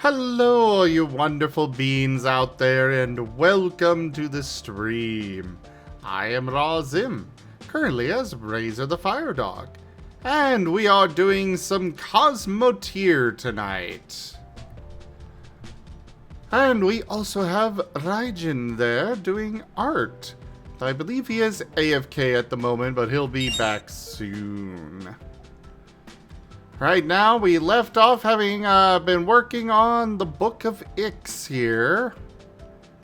Hello, all you wonderful beings out there, and welcome to the stream. I am Rdyjin, currently as Razor the Fire Dog, and we are doing some Cosmoteer tonight. And we also have Rdyjin there doing art. I believe he is AFK at the moment, but he'll be back soon. Right now, we left off having been working on the Book of Ix here,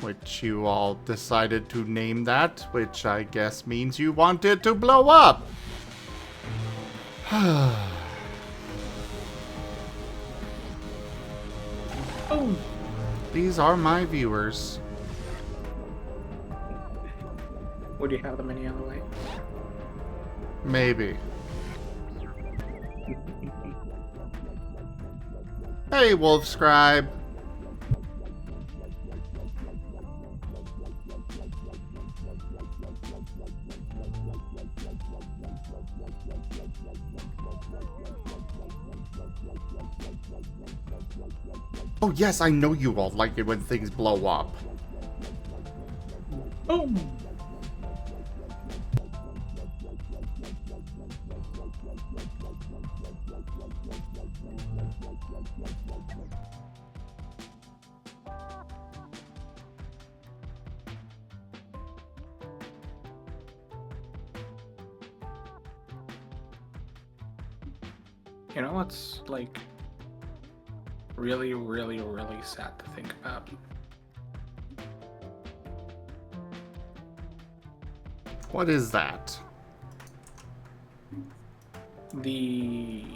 which you all decided to name that, which I guess means you want it to blow up. Oh. These are my viewers. Would you have them any other way? Maybe. Hey, Wolf Scribe. Oh yes, I know you all like it when things blow up. Boom! You know what's like really sad to think about? What is that? You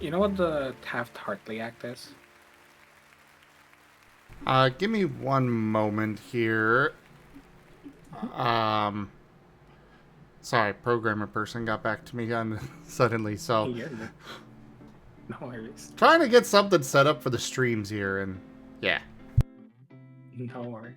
know what the Taft-Hartley Act is? Give me one moment here. Sorry, programmer person got back to me suddenly, so... Here. No worries. Trying to get something set up for the streams here, and yeah. No worries.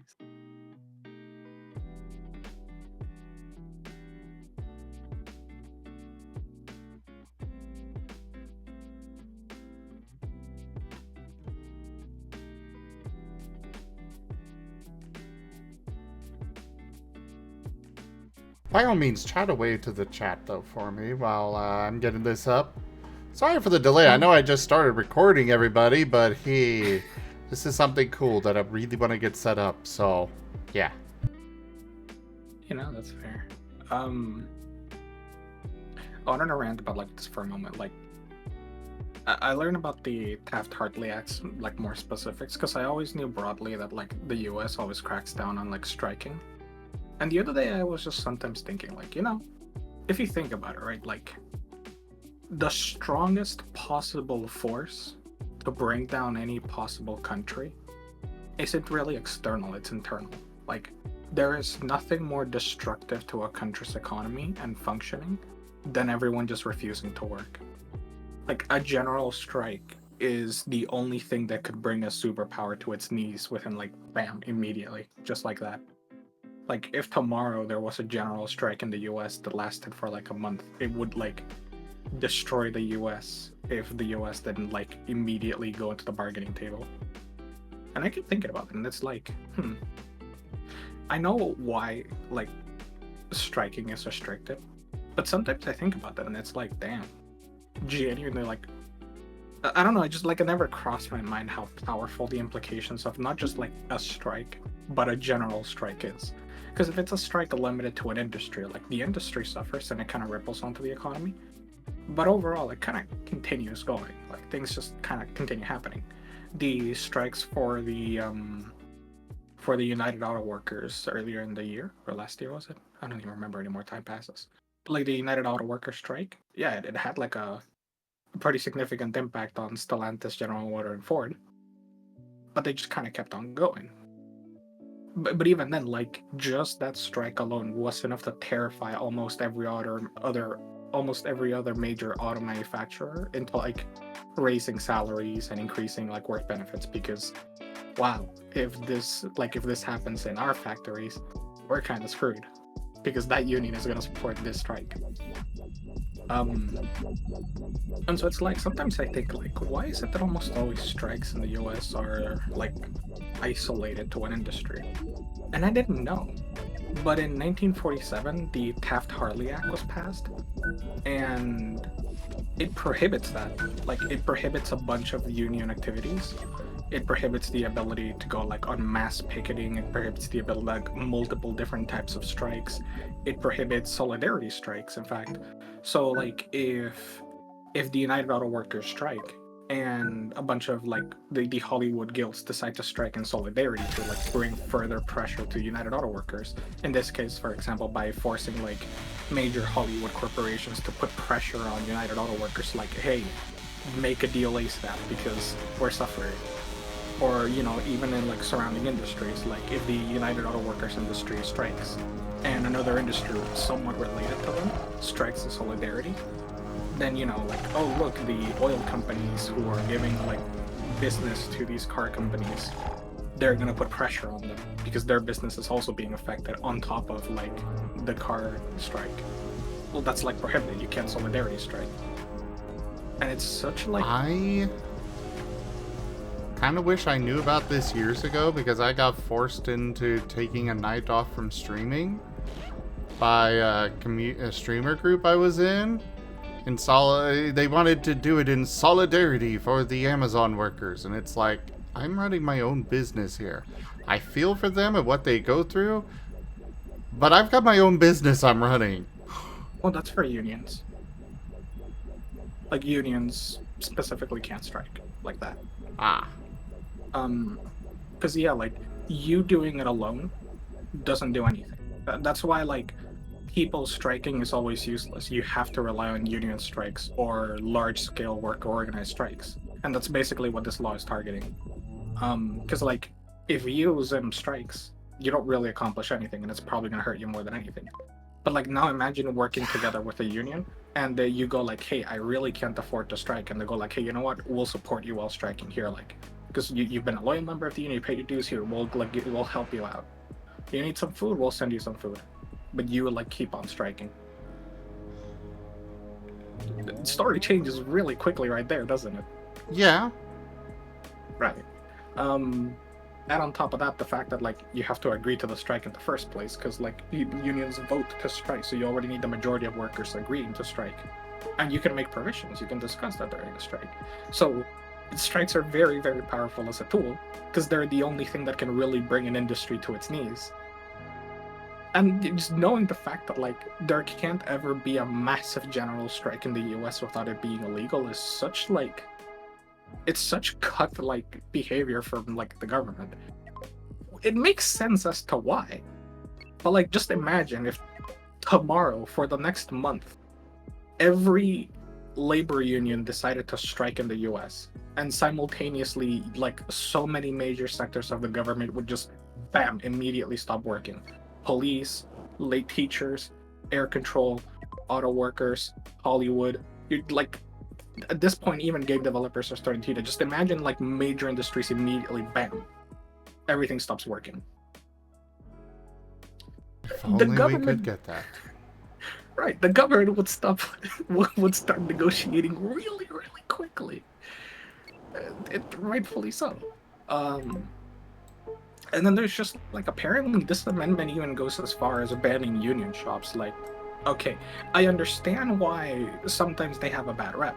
By all means, chat away to the chat, though, for me while I'm getting this up. Sorry for the delay. I know I just started recording everybody, but hey, this is something cool that I really want to get set up, so yeah. You know, that's fair. I want to rant about like this for a moment. Like, I learned about the Taft-Hartley Acts, like more specifics, because I always knew broadly that like the US always cracks down on like striking. And the other day I was just sometimes thinking like, you know, if you think about it, right, like the strongest possible force to bring down any possible country isn't really external, it's internal. Like, there is nothing more destructive to a country's economy and functioning than everyone just refusing to work. Like, a general strike is the only thing that could bring a superpower to its knees within, like, bam, immediately, just like that. Like, if tomorrow there was a general strike in the US that lasted for like a month, it would like destroy the US if the US didn't like immediately go into the bargaining table. And I keep thinking about it, and it's like, I know why like striking is restricted, but sometimes I think about that and it's like, damn, genuinely, like, I don't know, I just like, it never crossed my mind how powerful the implications of not just like a strike, but a general strike is. Because if it's a strike limited to an industry, like the industry suffers and it kind of ripples onto the economy. But overall, it kind of continues going. Like, things just kind of continue happening. The strikes for the United Auto Workers earlier in the year, or last year was it? I don't even remember anymore, time passes. But like the United Auto Workers strike, yeah, it had like a pretty significant impact on Stellantis, General Motors, and Ford. But they just kind of kept on going. But even then, like, just that strike alone was enough to terrify almost every other major auto manufacturer into like raising salaries and increasing like work benefits, because wow, if this happens in our factories, we're kind of screwed, because that union is going to support this strike. Um, and so it's like sometimes I think like, why is it that almost always strikes in the U.S. are like isolated to one industry? And I didn't know. But in 1947, the Taft-Hartley Act was passed, and it prohibits that. Like, it prohibits a bunch of union activities. It prohibits the ability to go like on mass picketing. It prohibits the ability like multiple different types of strikes. It prohibits solidarity strikes, in fact. So like if the United Auto Workers strike and a bunch of like the Hollywood guilds decide to strike in solidarity to like bring further pressure to United Auto Workers, in this case, for example, by forcing like major Hollywood corporations to put pressure on United Auto Workers, like, hey, make a deal ASAP because we're suffering. Or, you know, even in like surrounding industries, like if the United Auto Workers industry strikes and another industry somewhat related to them strikes in solidarity, then, you know, like, oh look, the oil companies who are giving like business to these car companies, they're gonna put pressure on them because their business is also being affected on top of like the car strike. Well, that's like prohibited. You can't solidarity strike. And it's such like I kind of wish I knew about this years ago because I got forced into taking a night off from streaming by a streamer group I was in. They wanted to do it in solidarity for the Amazon workers, and it's like, I'm running my own business here. I feel for them and what they go through, but I've got my own business I'm running. well, that's for unions. Like unions specifically can't strike like that. Ah. Because yeah, like you doing it alone doesn't do anything. That's why like people striking is always useless. You have to rely on union strikes or large-scale worker organized strikes, and that's basically what this law is targeting. Because like if you Zim strikes, you don't really accomplish anything, and it's probably gonna hurt you more than anything. But like now, imagine working together with a union, and you go like, "Hey, I really can't afford to strike," and they go like, "Hey, you know what? We'll support you while striking here, like, because you've been a loyal member of the union, you paid your dues here. We'll help you out. You need some food, we'll send you some food, but you like keep on striking." The story changes really quickly right there, doesn't it? Yeah. Right. And on top of that, the fact that like you have to agree to the strike in the first place, because like unions vote to strike, so you already need the majority of workers agreeing to strike, and you can make provisions. You can discuss that during a strike. So strikes are very, very powerful as a tool because they're the only thing that can really bring an industry to its knees. And just knowing the fact that like there can't ever be a massive general strike in the U.S. without it being illegal is such like. It's such cut-like behavior from like the government. It makes sense as to why. But like just imagine if tomorrow for the next month every labor union decided to strike in the US and simultaneously like so many major sectors of the government would just bam immediately stop working. Police, late teachers, air control, auto workers, Hollywood, you'd like at this point, even game developers are starting to just imagine like major industries immediately, bam, everything stops working. If only we could get that. Right, the government would start negotiating really, really quickly. Rightfully so. And then there's just like apparently this amendment even goes as far as banning union shops. Like, okay, I understand why sometimes they have a bad rep.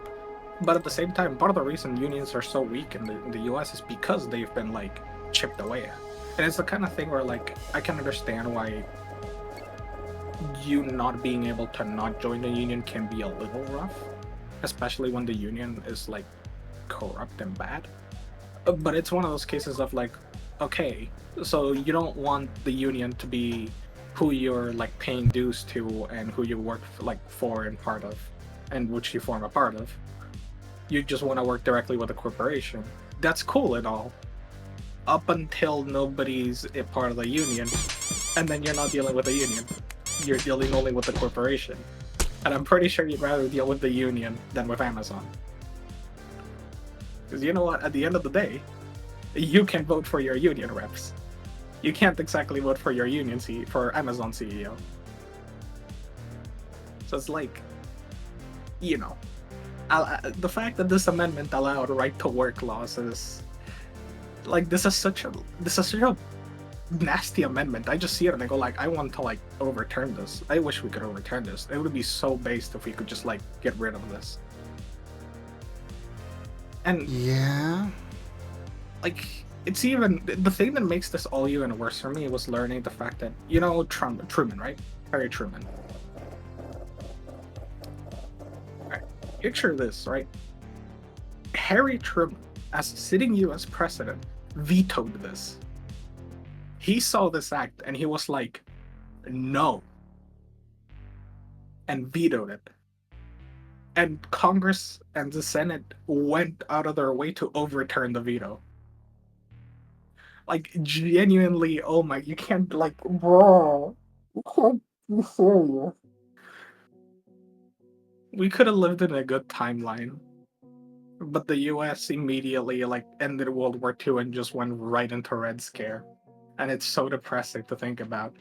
But at the same time, part of the reason unions are so weak in the US is because they've been like chipped away at. And it's the kind of thing where like I can understand why you not being able to not join the union can be a little rough, especially when the union is like corrupt and bad. But it's one of those cases of like, okay, so you don't want the union to be who you're like paying dues to and who you work for and part of, and which you form a part of. You just want to work directly with a corporation. That's cool and all, up until nobody's a part of the union, and then you're not dealing with a union. You're dealing only with the corporation. And I'm pretty sure you'd rather deal with the union than with Amazon. Because you know what, at the end of the day, you can vote for your union reps. You can't exactly vote for your for Amazon CEO. So it's like, you know, the fact that this amendment allowed right to work laws is like this is such a nasty amendment. I just see it and I go like, I want to like overturn this. I wish we could overturn this. It would be so based if we could just like get rid of this. And yeah, like it's even the thing that makes this all even worse for me was learning the fact that, you know, Truman, right? Harry Truman. Right. Picture this, right? Harry Truman, as sitting US president, vetoed this. He saw this act and he was like, no, and vetoed it. And Congress and the Senate went out of their way to overturn the veto. Like, genuinely, oh my, you can't, like, bro, you can't be serious. We could have lived in a good timeline. But the US immediately, like, ended World War II and just went right into Red Scare. And it's so depressing to think about.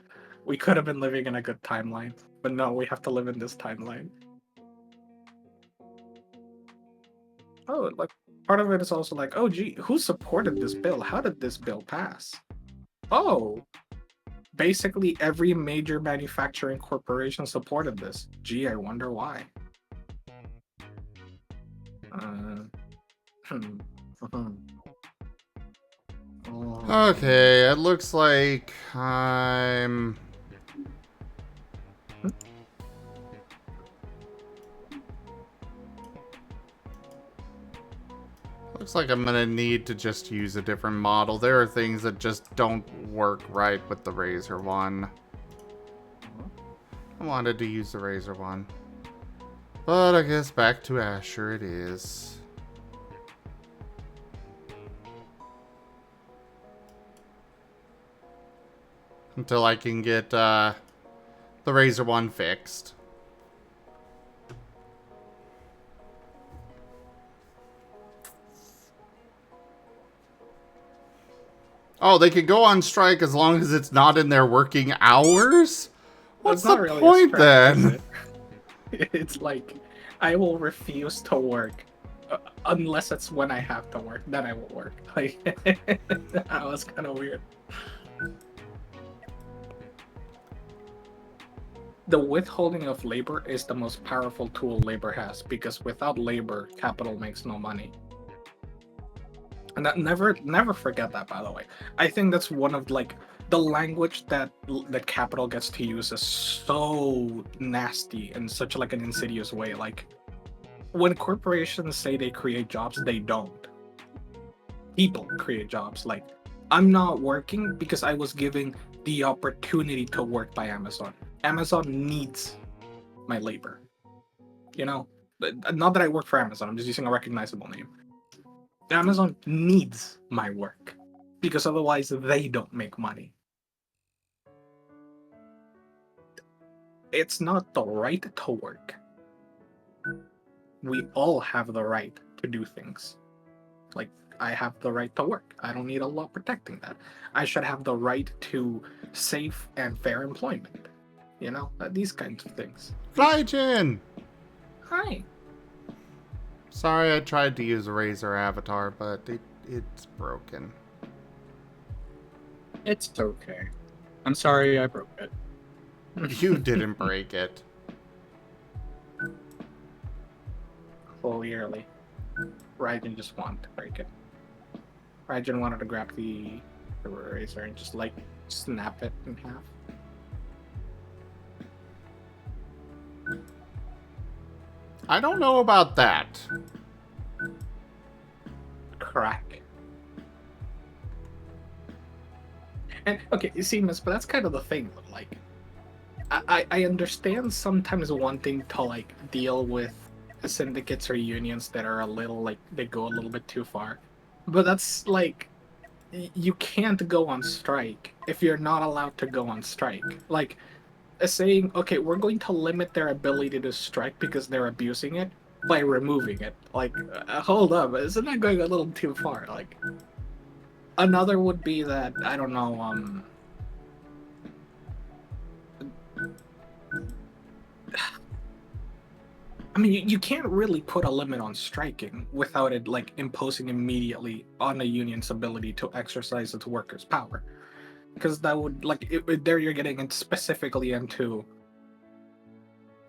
We could have been living in a good timeline, but no, we have to live in this timeline. Oh, like part of it is also like, oh gee, who supported this bill? How did this bill pass? Oh, basically every major manufacturing corporation supported this. Gee, I wonder why. okay, it looks like I'm... Looks like I'm gonna need to just use a different model. There are things that just don't work right with the Razor one. I wanted to use the Razor one. But I guess back to Asher it is. Until I can get the Razor one fixed. Oh, they can go on strike as long as it's not in their working hours? What's the really point strike, then? It's like, I will refuse to work unless it's when I have to work. Then I will work. Like, that was kind of weird. The withholding of labor is the most powerful tool labor has, because without labor, capital makes no money. And that never forget that, by the way. I think that's one of like the language that capital gets to use is so nasty in such like an insidious way. Like when corporations say they create jobs, they don't. People create jobs. Like, I'm not working because I was given the opportunity to work by Amazon. Amazon needs my labor. You know, not that I work for Amazon. I'm just using a recognizable name. Amazon needs my work because otherwise they don't make money. It's not the right to work. We all have the right to do things. Like, I have the right to work. I don't need a law protecting that. I should have the right to safe and fair employment. You know, these kinds of things. Rdyjin! Hi. Sorry, I tried to use a Razor avatar, but it's broken. It's okay. I'm sorry I broke it. You didn't break it. Clearly. Rdyjin just wanted to break it. Rdyjin wanted to grab the razor and just like snap it in half. I don't know about that. Crack. And okay, you see, Miss, but that's kind of the thing. Like, I understand sometimes wanting to like deal with syndicates or unions that are a little like they go a little bit too far, but that's like you can't go on strike if you're not allowed to go on strike. Like saying, okay, we're going to limit their ability to strike because they're abusing it by removing it. Like, hold up, isn't that going a little too far? Like, another would be that, I don't know, I mean, you can't really put a limit on striking without it like imposing immediately on a union's ability to exercise its workers' power, because that would there you're getting it specifically into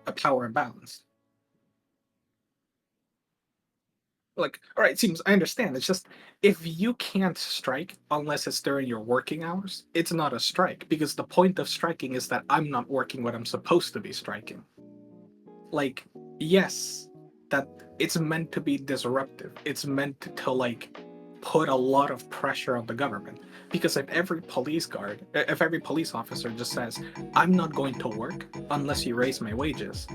a power imbalance. Like, all right, seems I understand. It's just if you can't strike unless it's during your working hours, it's not a strike because the point of striking is that I'm not working when I'm supposed to be striking. Like, yes, that it's meant to be disruptive. It's meant to like put a lot of pressure on the government because if every police officer just says, "I'm not going to work unless you raise my wages,"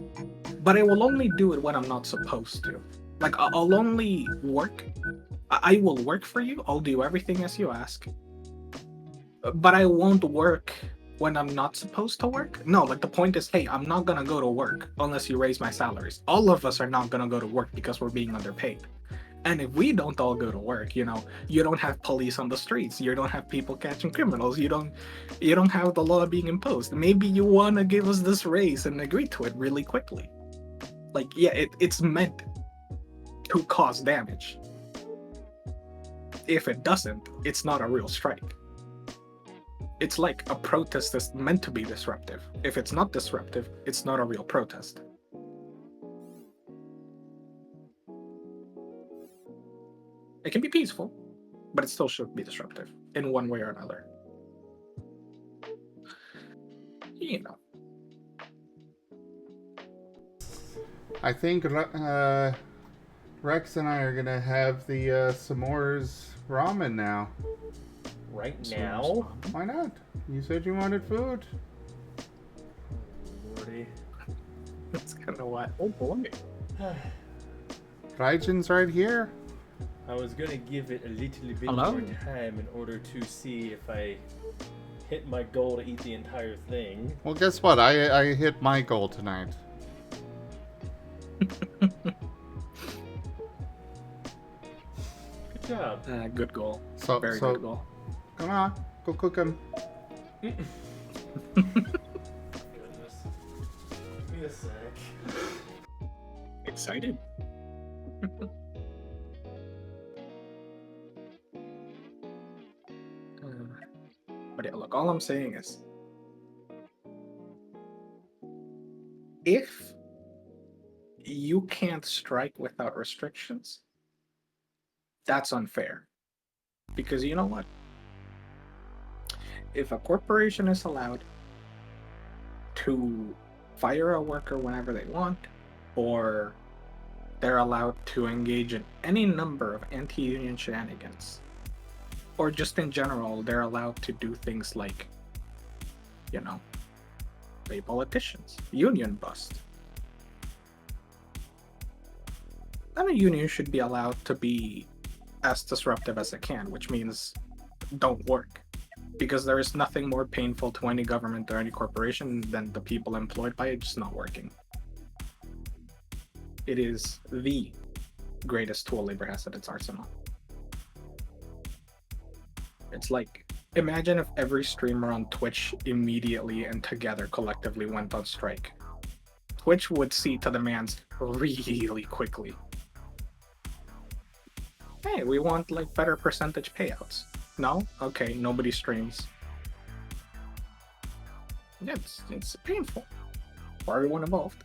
but I will only do it when I'm not supposed to. Like, I'll only work. I will work for you. I'll do everything as you ask. But I won't work when I'm not supposed to work. No, like the point is, hey, I'm not gonna go to work unless you raise my salaries. All of us are not gonna go to work because we're being underpaid. And if we don't all go to work, you don't have police on the streets. You don't have people catching criminals. You don't have the law being imposed. Maybe you wanna give us this raise and agree to it really quickly. Like, yeah, it's meant to cause damage. If it doesn't, it's not a real strike. It's like a protest is meant to be disruptive. If it's not disruptive, it's not a real protest. It can be peaceful, but it still should be disruptive in one way or another. You know. I think Rex and I are gonna have the s'mores ramen now. Right now? Why not? You said you wanted food. Lordy. That's kind of what. Oh boy. Rdyjin's right here. I was gonna give it a little bit Hello? more time in order to see if I hit my goal to eat the entire thing. Well, guess what? I hit my goal tonight. Good job. Good goal. So, Very so good goal. come on, go cook him. Goodness. Give me a sec. Excited. But yeah, look, all I'm saying is, if you can't strike without restrictions, that's unfair. Because you know what? If a corporation is allowed to fire a worker whenever they want, or they're allowed to engage in any number of anti-union shenanigans, or just in general, they're allowed to do things like, pay politicians, union bust. Then a union should be allowed to be as disruptive as it can, which means don't work. Because there is nothing more painful to any government or any corporation than the people employed by it just not working. It is the greatest tool labor has at its arsenal. It's like, imagine if every streamer on Twitch immediately and together collectively went on strike. Twitch would see to demands really quickly. Hey, we want like better percentage payouts. No? Okay, nobody streams. Yeah, it's painful for everyone involved.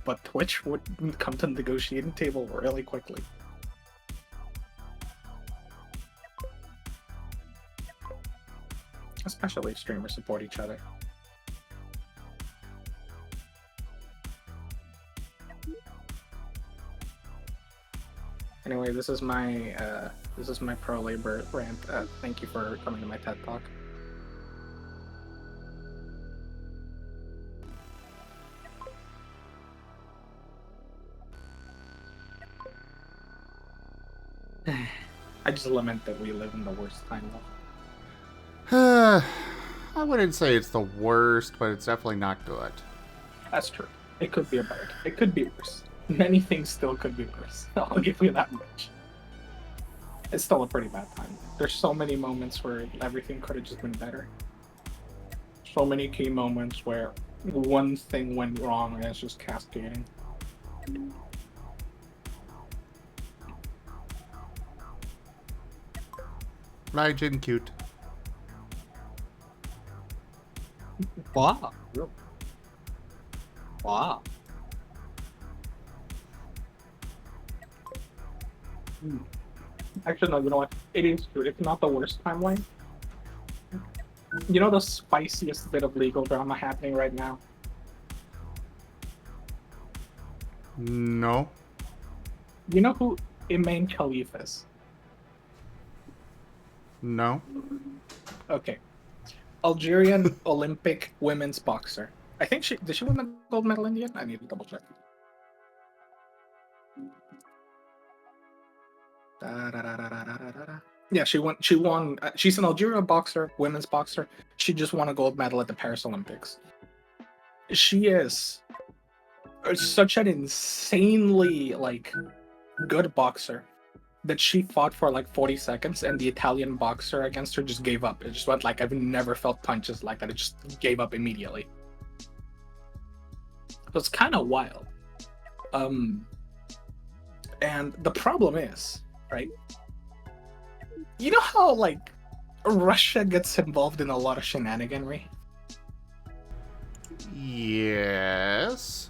But Twitch would come to the negotiating table really quickly. Especially if streamers support each other. Anyway, this is my pro labor rant. Thank you for coming to my TED Talk. I just lament that we live in the worst time though. I wouldn't say it's the worst, but it's definitely not good. That's true. It could be a better. It could be worse. Many things still could be worse. I'll give you that much. It's still a pretty bad time. There's so many moments where everything could have just been better. So many key moments where one thing went wrong and it's just cascading. Rdyjin cute. Wow. Wow. Actually, no, you know what? It is true. It's not the worst timeline. You know the spiciest bit of legal drama happening right now? No. You know who Imane Khalif is? No. Okay. Algerian Olympic women's boxer. I think did she win the gold medal in the end? I need to double check. Yeah, she won. She won. She's an Algerian boxer, women's boxer. She just won a gold medal at the Paris Olympics. She is such an insanely good boxer that she fought for 40 seconds, and the Italian boxer against her just gave up. It just went I've never felt punches like that. It just gave up immediately. So it's kind of wild. And the problem is, right? You know how Russia gets involved in a lot of shenaniganry? Yes.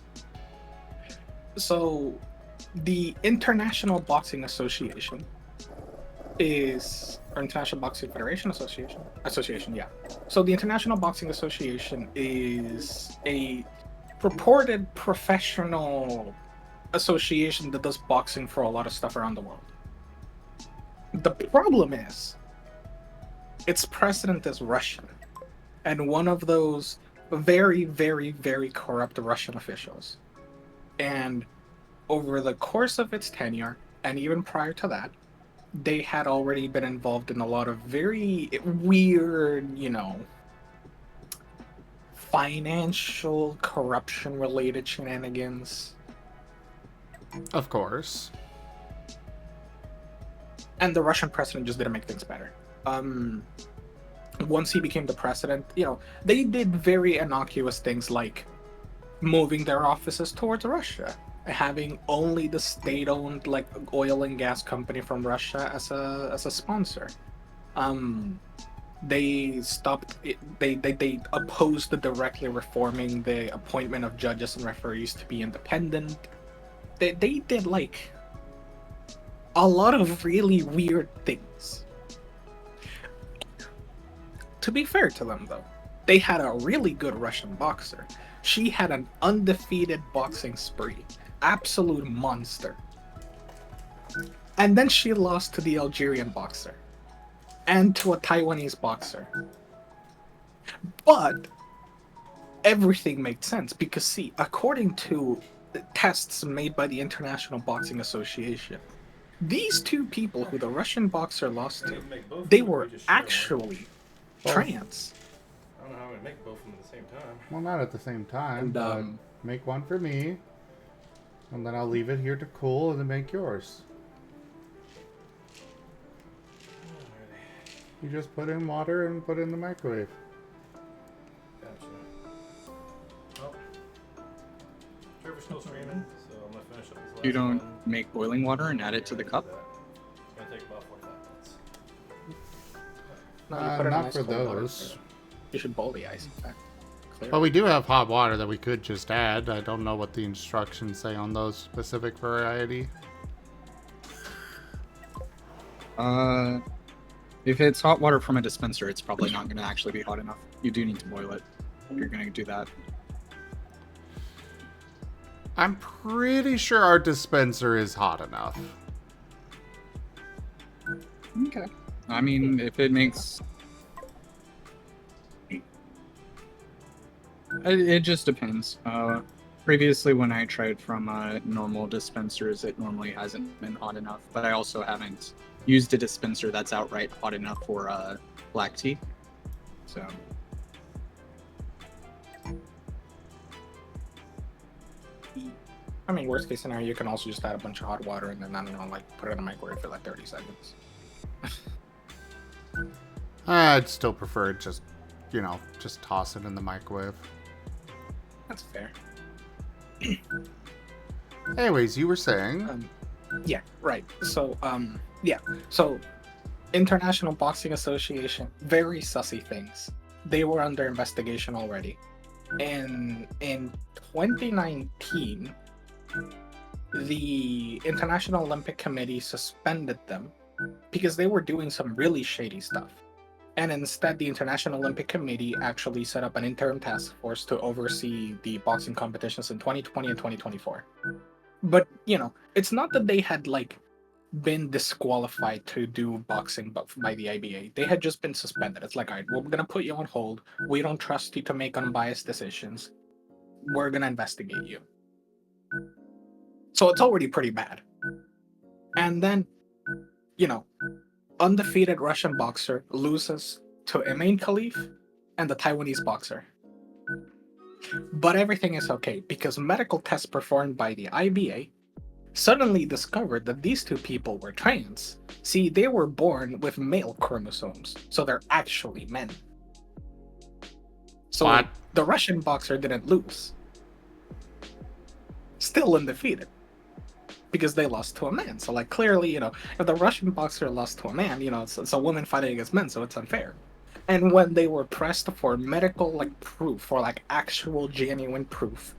So the International Boxing Association or International Boxing Federation Association, yeah. So the International Boxing Association is a purported professional association that does boxing for a lot of stuff around the world. The problem is, its president is Russian, and one of those very, very, very corrupt Russian officials. And over the course of its tenure, and even prior to that, they had already been involved in a lot of very weird, financial corruption related shenanigans. Of course. And the Russian president just didn't make things better. Once he became the president, they did very innocuous things like moving their offices towards Russia, having only the state-owned oil and gas company from Russia as a sponsor. They stopped. They opposed the directly reforming the appointment of judges and referees to be independent. They did a lot of really weird things. To be fair to them, though, they had a really good Russian boxer. She had an undefeated boxing spree. Absolute monster. And then she lost to the Algerian boxer. And to a Taiwanese boxer. But everything made sense because, see, according to tests made by the International Boxing Association, these two people who the Russian boxer lost to, they were actually trans. I don't know how I'm gonna make both of them at the same time. Well, not at the same time, And, but make one for me, and then I'll leave it here to cool, and then make yours. You just put in water and put it in the microwave. Gotcha. Well, Trevor's still streaming, so I'm gonna finish up this last You don't one. make boiling water and add it to the cup? It's gonna take about 45 minutes. No, you put it in Not ice for cold water. those. You should boil the ice, in fact. Clear. But we do have hot water that we could just add. I don't know what the instructions say on those specific variety. If it's hot water from a dispenser, it's probably not going to actually be hot enough. You do need to boil it if you're going to do that. I'm pretty sure our dispenser is hot enough. Okay. I mean, if it makes... It just depends. Previously, when I tried from normal dispensers, it normally hasn't been hot enough. But I also haven't used a dispenser that's outright hot enough for black tea. So... I mean, worst case scenario, you can also just add a bunch of hot water and then, I don't know, put it in a microwave for 30 seconds. I'd still prefer just, just toss it in the microwave. That's fair. Anyways, you were saying. Yeah, right. So, yeah. So, International Boxing Association, very sussy things. They were under investigation already. And in 2019, the International Olympic Committee suspended them because they were doing some really shady stuff. And instead, the International Olympic Committee actually set up an interim task force to oversee the boxing competitions in 2020 and 2024. But, it's not that they had, been disqualified to do boxing by the IBA. They had just been suspended. It's like, all right, we're going to put you on hold. We don't trust you to make unbiased decisions. We're going to investigate you. So it's already pretty bad. And then, undefeated Russian boxer loses to Emain Khalif and the Taiwanese boxer. But everything is okay because medical tests performed by the IBA suddenly discovered that these two people were trans. See, they were born with male chromosomes, so they're actually men. So What? the Russian boxer didn't lose. Still undefeated. Because they lost to a man. So, clearly, if the Russian boxer lost to a man, it's a woman fighting against men, so it's unfair. And when they were pressed for medical, proof, for, actual genuine proof,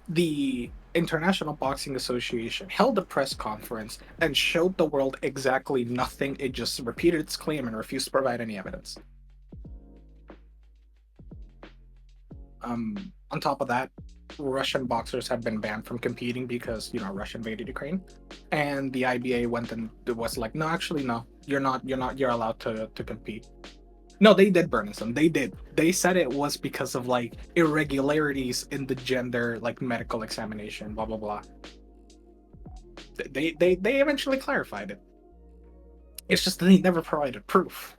the International Boxing Association held a press conference and showed the world exactly nothing. It just repeated its claim and refused to provide any evidence. On top of that, Russian boxers have been banned from competing because, Russia invaded Ukraine. And the IBA went and was like, no, actually, no, you're allowed to compete. No, they did burn some. They did. They said it was because of irregularities in the gender medical examination, blah blah blah. They eventually clarified it. It's just that they never provided proof.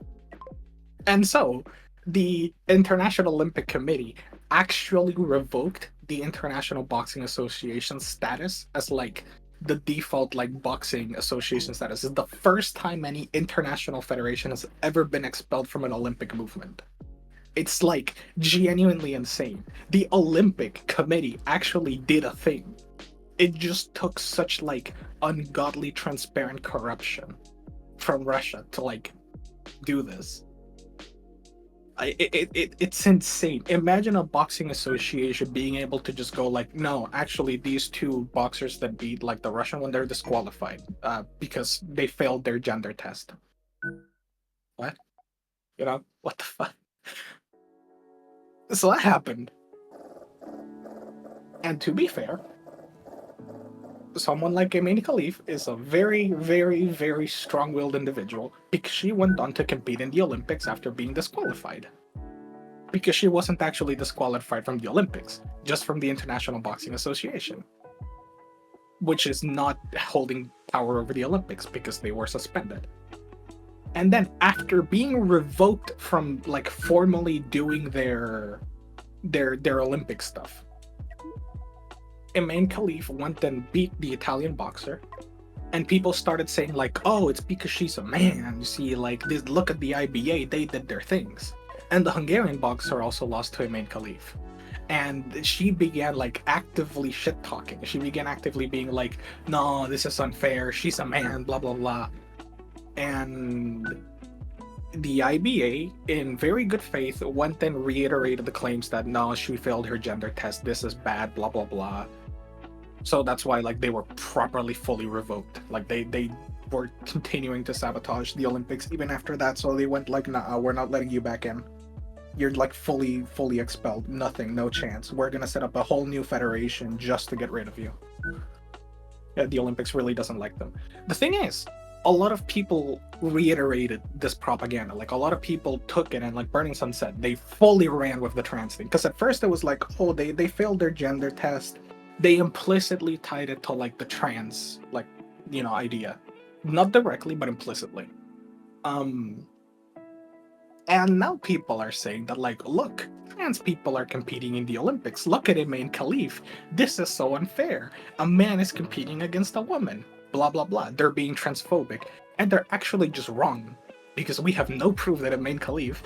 And so the International Olympic Committee actually revoked the International Boxing Association status as the default boxing association status. Is the first time any international federation has ever been expelled from an Olympic movement. It's genuinely insane. The Olympic Committee actually did a thing. It just took such ungodly transparent corruption from Russia to do this. It's insane. Imagine a boxing association being able to just go no, actually these two boxers that beat the Russian one, they're disqualified because they failed their gender test. What? What the fuck? So that happened. And to be fair, someone like Emain Khalif is a very, very, very strong-willed individual because she went on to compete in the Olympics after being disqualified. Because she wasn't actually disqualified from the Olympics, just from the International Boxing Association, which is not holding power over the Olympics because they were suspended. And then after being revoked from formally doing their Olympic stuff, Emain Khalif went and beat the Italian boxer, and people started saying oh, it's because she's a man. You see, this, look at the IBA, they did their things. And the Hungarian boxer also lost to Emain Khalif. And she began actively shit talking. She began actively being no, this is unfair, she's a man, blah blah blah. And the IBA, in very good faith, went and reiterated the claims that no, she failed her gender test, this is bad, blah blah blah. So that's why they were properly fully revoked. They were continuing to sabotage the Olympics even after that, so they went nah, we're not letting you back in. You're fully expelled. Nothing, no chance. We're gonna set up a whole new federation just to get rid of you. Yeah, the Olympics really doesn't like them. The thing is, a lot of people reiterated this propaganda. A lot of people took it, and Burning Sun said, they fully ran with the trans thing. Because at first it was oh, they failed their gender test. They implicitly tied it to the trans idea. Not directly, but implicitly. And now people are saying that look, trans people are competing in the Olympics. Look at Emain Khalif. This is so unfair. A man is competing against a woman. Blah blah blah. They're being transphobic. And they're actually just wrong. Because we have no proof that Emain Khalif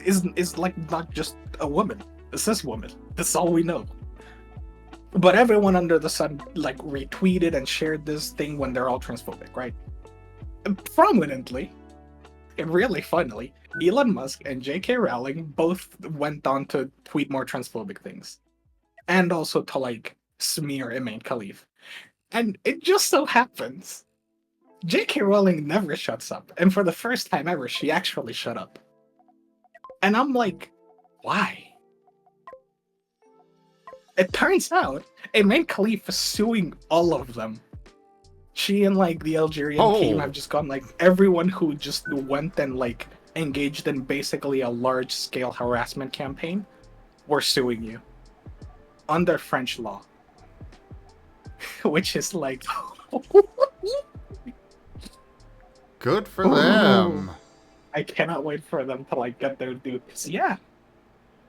is not just a woman. It's this woman. That's all we know. But everyone under the sun like retweeted and shared this thing when they're all transphobic, right? Prominently, and really funnily, Elon Musk and J.K. Rowling both went on to tweet more transphobic things, and also to like smear Imane Khalif. And it just so happens J.K. Rowling never shuts up, and for the first time ever, she actually shut up. And I'm like, why? It turns out Imane Khalif is suing all of them. She and like the Algerian team have just gone like everyone who just went and like engaged in basically a large scale harassment campaign, we're suing you under French law. Which is like Good for them. I cannot wait for them to like get their due. Yeah.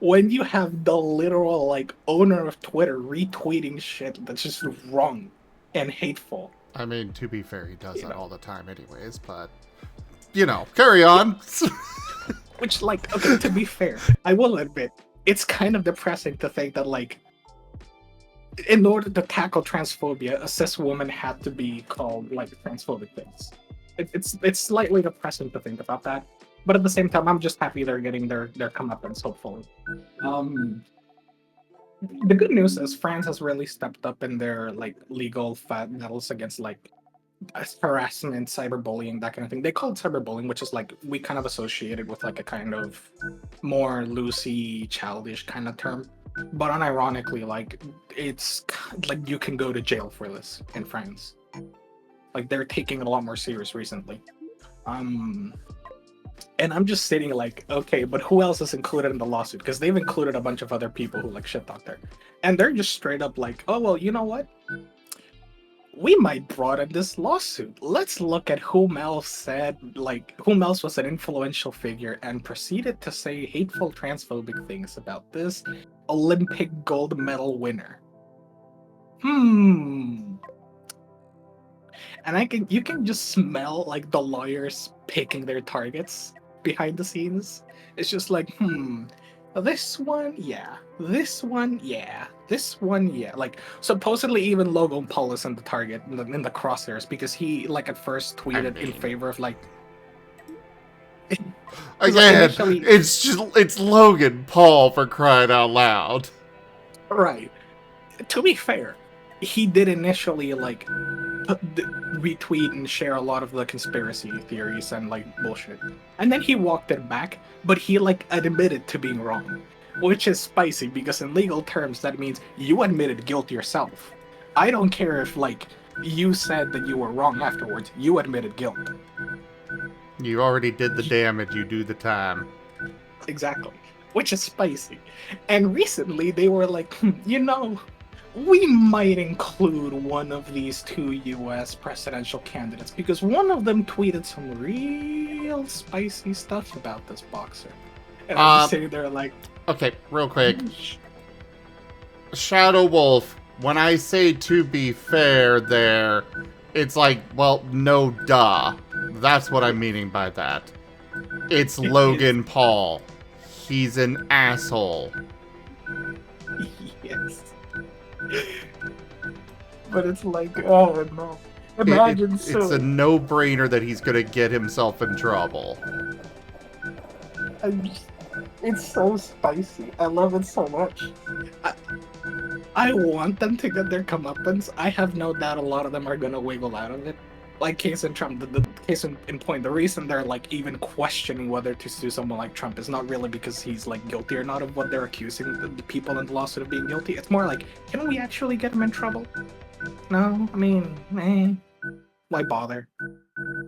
When you have the literal like owner of Twitter retweeting shit that's just wrong and hateful. I mean, to be fair, he does that all the time anyways, but, you know, carry on. Which, like, okay, to be fair, I will admit, it's kind of depressing to think that, like, in order to tackle transphobia, a cis woman had to be called, like, transphobic things. It's slightly depressing to think about that, but at the same time, I'm just happy they're getting their comeuppance, hopefully. The good news is France has really stepped up in their like legal battles against like harassment, cyberbullying, that kind of thing. They call it cyberbullying, which is like we kind of associate it with like a kind of more loosey, childish kind of term. But unironically, like it's like you can go to jail for this in France. Like they're taking it a lot more serious recently. And I'm just sitting like, okay, but who else is included in the lawsuit? Because they've included a bunch of other people who like shit talk there. And they're just straight up like, oh, well, you know what? We might broaden this lawsuit. Let's look at whom else said, like, whom else was an influential figure and proceeded to say hateful transphobic things about this Olympic gold medal winner. And you can just smell like the lawyers picking their targets behind the scenes. It's just like, this one, yeah. This one, yeah. This one, yeah. Like, supposedly even Logan Paul is in the target, in the crosshairs, because he, like, at first tweeted in favor of, like... Again, it's Logan Paul, for crying out loud. Right. To be fair, he did initially, like, retweet and share a lot of the conspiracy theories and like bullshit, and then he walked it back, but he like admitted to being wrong, which is spicy because in legal terms that means you admitted guilt yourself. I don't care if like you said that you were wrong afterwards, you admitted guilt. You already did the damage, you do the time. Exactly, which is spicy. And recently they were like, you know, we might include one of these two US presidential candidates because one of them tweeted some real spicy stuff about this boxer. And I'm just sitting there like... Okay, real quick. Shadow Wolf, when I say to be fair there, it's like, well, no duh. That's what I'm meaning by that. It's Logan Paul. He's an asshole. Yes. But it's like, oh no. Imagine it's a no-brainer that he's gonna get himself in trouble. It's so spicy. I love it so much. I want them to get their comeuppance. I have no doubt a lot of them are gonna wiggle out of it. Like case in Trump, the case in point, the reason they're like even questioning whether to sue someone like Trump is not really because he's like guilty or not of what they're accusing the people in the lawsuit of being guilty. It's more like, can we actually get him in trouble? No, I mean, why bother?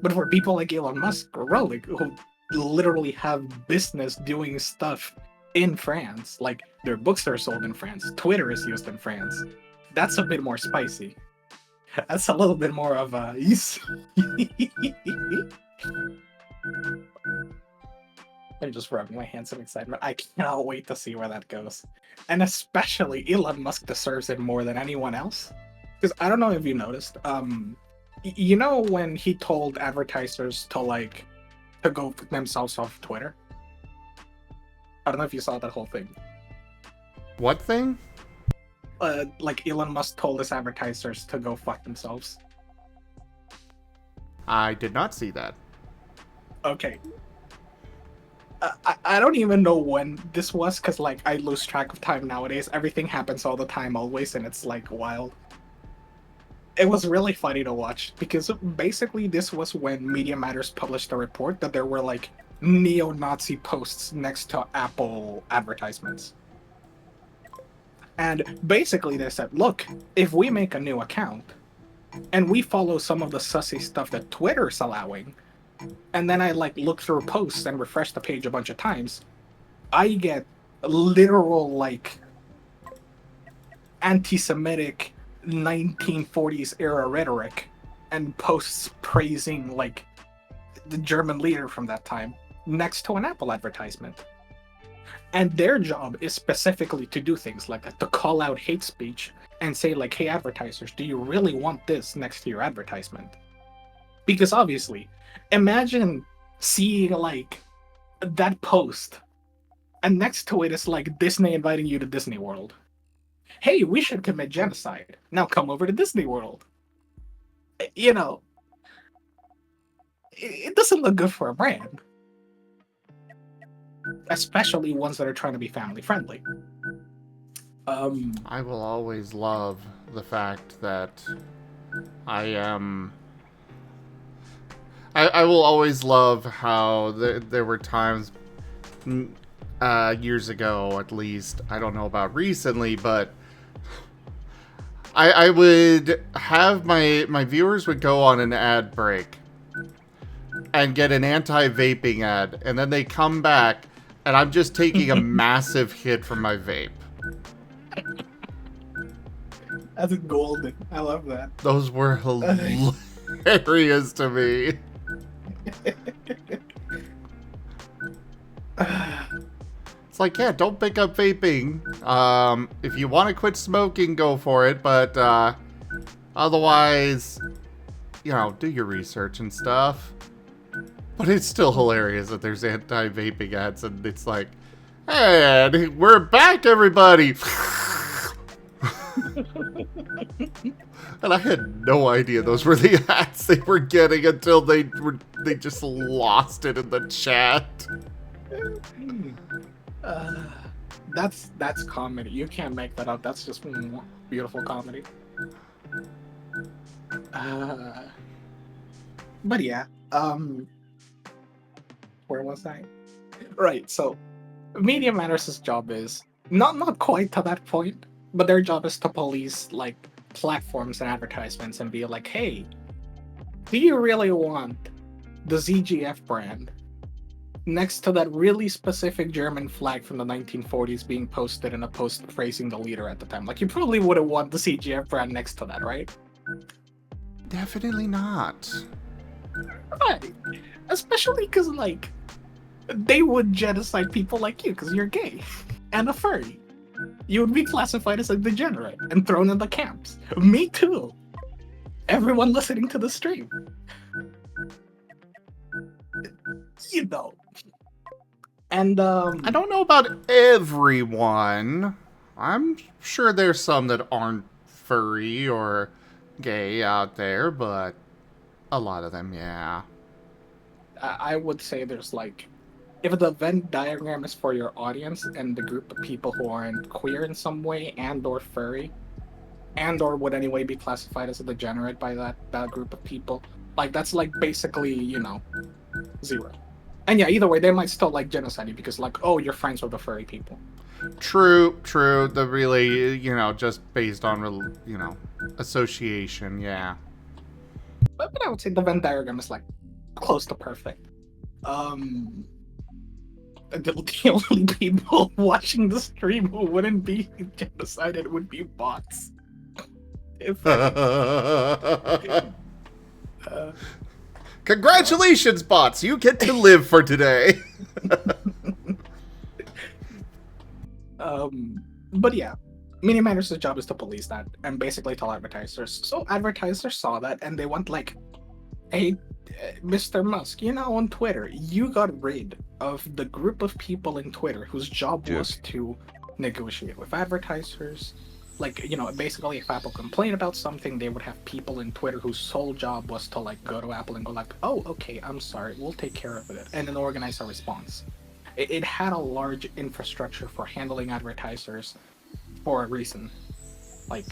But for people like Elon Musk or Rowling, who literally have business doing stuff in France, like their books are sold in France, Twitter is used in France, that's a bit more spicy. That's a little bit more of a... I'm just rubbing my hands in excitement. I cannot wait to see where that goes. And especially Elon Musk deserves it more than anyone else. Because I don't know if you noticed, you know when he told advertisers to go put themselves off Twitter? I don't know if you saw that whole thing. What thing? like Elon Musk told his advertisers to go fuck themselves. I did not see that. Okay. I don't even know when this was, because, like, I lose track of time nowadays. Everything happens all the time, always, and it's, like, wild. It was really funny to watch, because basically this was when Media Matters published a report that there were, like, neo-Nazi posts next to Apple advertisements. And basically they said, look, if we make a new account, and we follow some of the sussy stuff that Twitter's allowing, and then I like look through posts and refresh the page a bunch of times, I get literal like anti-Semitic 1940s era rhetoric and posts praising like the German leader from that time next to an Apple advertisement. And their job is specifically to do things like that, to call out hate speech and say like, hey advertisers, do you really want this next to your advertisement? Because obviously, imagine seeing like that post and next to it is like Disney inviting you to Disney World. Hey, we should commit genocide. Now come over to Disney World. You know, it doesn't look good for a brand. Especially ones that are trying to be family friendly. I will always love the fact that I am. I will always love how there were times years ago, at least. I don't know about recently, but I would have my viewers would go on an ad break and get an anti-vaping ad, and then they come back, and I'm just taking a massive hit from my vape. That's golden. I love that. Those were hilarious to me. It's like, yeah, don't pick up vaping. If you want to quit smoking, go for it. But otherwise, you know, do your research and stuff. But it's still hilarious that there's anti-vaping ads, and it's like, hey, we're back, everybody. And I had no idea those were the ads they were getting until they just lost it in the chat. That's comedy. You can't make that up. That's just beautiful comedy. But yeah, where was I? Right. So, Media Matters' job is not quite to that point, but their job is to police like platforms and advertisements and be like, hey, do you really want the ZGF brand next to that really specific German flag from the 1940s being posted in a post praising the leader at the time? Like, you probably wouldn't want the ZGF brand next to that, right? Definitely not. Right. Especially because, like, they would genocide people like you because you're gay and a furry. You would be classified as a degenerate and thrown in the camps. Me too. Everyone listening to the stream. You know. And, I don't know about everyone. I'm sure there's some that aren't furry or gay out there, but a lot of them, yeah. I would say there's like, if the Venn diagram is for your audience and the group of people who aren't queer in some way and or furry, and or would anyway be classified as a degenerate by that group of people, like that's like basically, you know, zero. And yeah, either way, they might still like genocide you because like, oh, you're friends with the furry people. True. The really, you know, just based on, you know, association, yeah. But I would say the Venn diagram is like close to perfect. The only people watching the stream who wouldn't be genocided would be bots. Congratulations, bots! You get to live for today. But yeah, Media Matters' job is to police that and basically tell advertisers. So advertisers saw that and they went like, hey, Mr. Musk, you know, on Twitter, you got rid of the group of people in Twitter whose job was to negotiate with advertisers, Like, basically if Apple complained about something, they would have people in Twitter whose sole job was to like go to Apple and go like, oh, okay, I'm sorry, we'll take care of it, and then organize a response. It had a large infrastructure for handling advertisers for a reason. Like,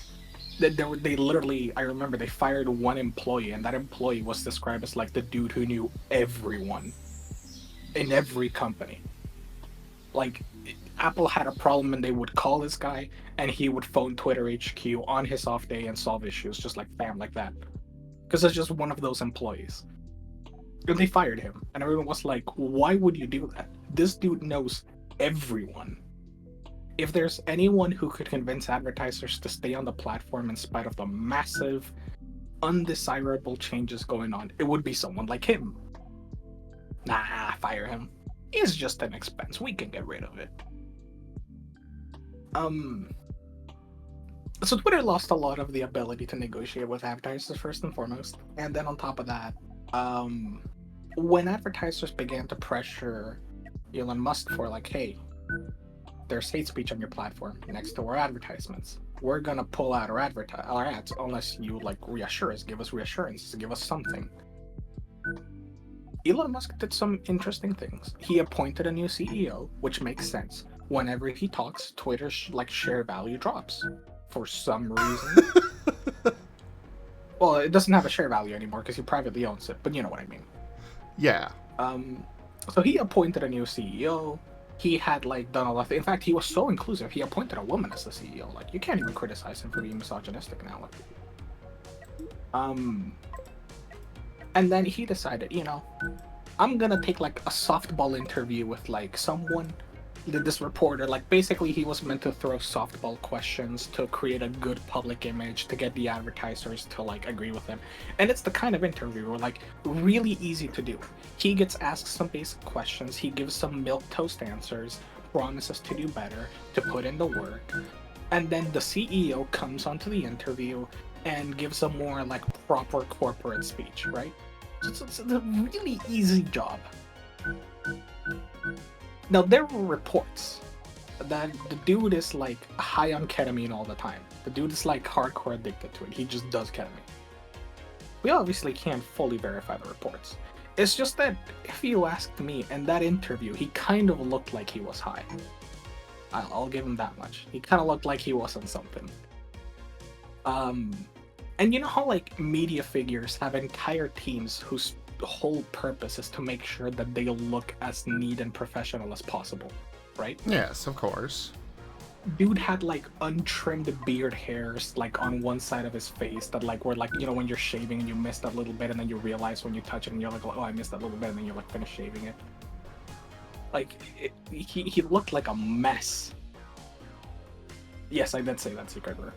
they literally, I remember they fired one employee, and that employee was described as like the dude who knew everyone in every company. Like, Apple had a problem and they would call this guy and he would phone Twitter HQ on his off day and solve issues just like bam, like that. Because it's just one of those employees. And they fired him. And everyone was like, why would you do that? This dude knows everyone. If there's anyone who could convince advertisers to stay on the platform in spite of the massive, undesirable changes going on, it would be someone like him. Nah, fire him. He's just an expense. We can get rid of it. So Twitter lost a lot of the ability to negotiate with advertisers first and foremost. And then on top of that, when advertisers began to pressure Elon Musk for like, hey, there's hate speech on your platform next to our advertisements. We're gonna pull out our ads unless you like reassure us, give us reassurance, give us something. Elon Musk did some interesting things. He appointed a new CEO, which makes sense. Whenever he talks, Twitter's share value drops for some reason. Well, it doesn't have a share value anymore because he privately owns it, but you know what I mean. Yeah. So he appointed a new CEO. He had done a lot. In fact, he was so inclusive. He appointed a woman as the CEO. Like, you can't even criticize him for being misogynistic now. And then he decided, I'm gonna take a softball interview with someone. This reporter, basically he was meant to throw softball questions to create a good public image to get the advertisers to agree with him. And it's the kind of interview where really easy to do. He gets asked some basic questions, he gives some milquetoast answers, promises to do better, to put in the work, and then the CEO comes onto the interview and gives a more proper corporate speech, right? So it's a really easy job. Now, there were reports that the dude is high on ketamine all the time. The dude is hardcore addicted to it. He just does ketamine. We obviously can't fully verify the reports. It's just that if you asked me, in that interview, he kind of looked like he was high. I'll give him that much. He kind of looked like he was on something. And you know how media figures have entire teams whose whole purpose is to make sure that they look as neat and professional as possible, right? Yes, of course. Dude had untrimmed beard hairs on one side of his face that were when you're shaving and you miss that little bit and then you realize when you touch it and you're oh, I missed that little bit, and then you're finish shaving it. He looked like a mess. Yes, I did say that, secret word.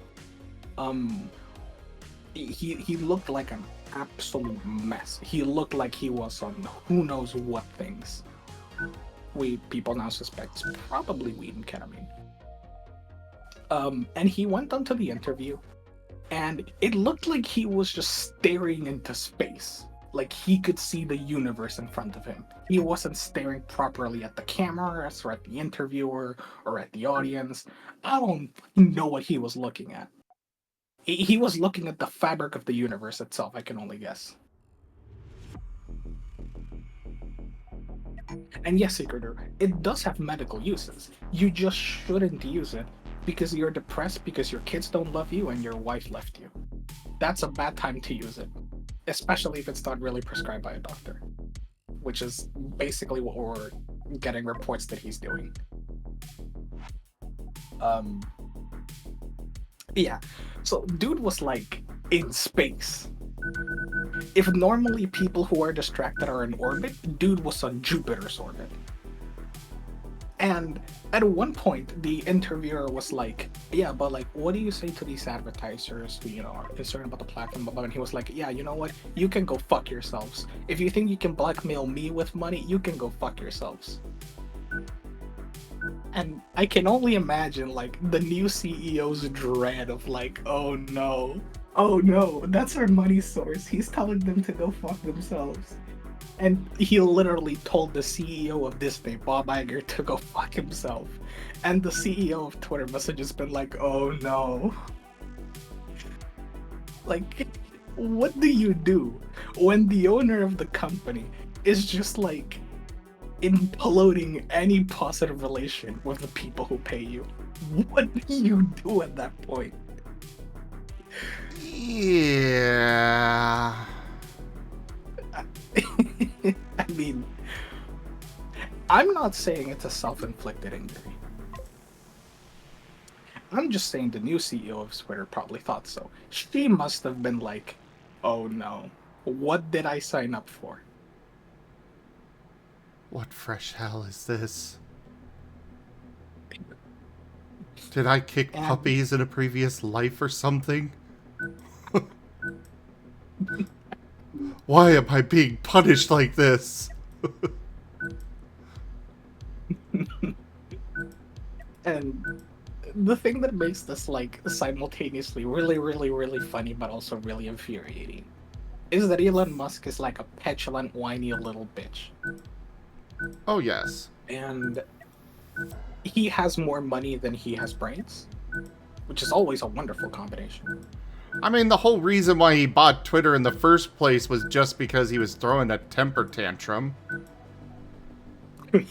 He looked like an absolute mess. He looked like he was on who knows what things. People now suspect it's probably weed and ketamine. And he went onto the interview, and it looked like he was just staring into space. He could see the universe in front of him. He wasn't staring properly at the cameras or at the interviewer or at the audience. I don't know what he was looking at. He was looking at the fabric of the universe itself, I can only guess. And yes, Secreter, it does have medical uses. You just shouldn't use it because you're depressed because your kids don't love you and your wife left you. That's a bad time to use it, especially if it's not really prescribed by a doctor, which is basically what we're getting reports that he's doing. Yeah, so dude was in space. If normally people who are distracted are in orbit, dude was on Jupiter's orbit. And at one point, the interviewer was yeah, but what do you say to these advertisers who, are concerned about the platform, blah, blah, and he was yeah, you know what? You can go fuck yourselves. If you think you can blackmail me with money, you can go fuck yourselves. And I can only imagine the new CEO's dread of oh no, that's our money source. He's telling them to go fuck themselves. And he literally told the CEO of Disney, Bob Iger, to go fuck himself. And the CEO of Twitter must have just been like, oh no. Like, what do you do when the owner of the company is just like imploding any positive relation with the people who pay you? What do you do at that point? Yeah. I mean, I'm not saying it's a self-inflicted injury. I'm just saying the new CEO of Twitter probably thought so. She must have been like, oh no, what did I sign up for? What fresh hell is this? Did I kick And- puppies in a previous life or something? Why am I being punished like this? And the thing that makes this like simultaneously really, really, really funny but also really infuriating is that Elon Musk is like a petulant, whiny little bitch. Oh, yes. And he has more money than he has brains, which is always a wonderful combination. I mean, the whole reason why he bought Twitter in the first place was just because he was throwing a temper tantrum. I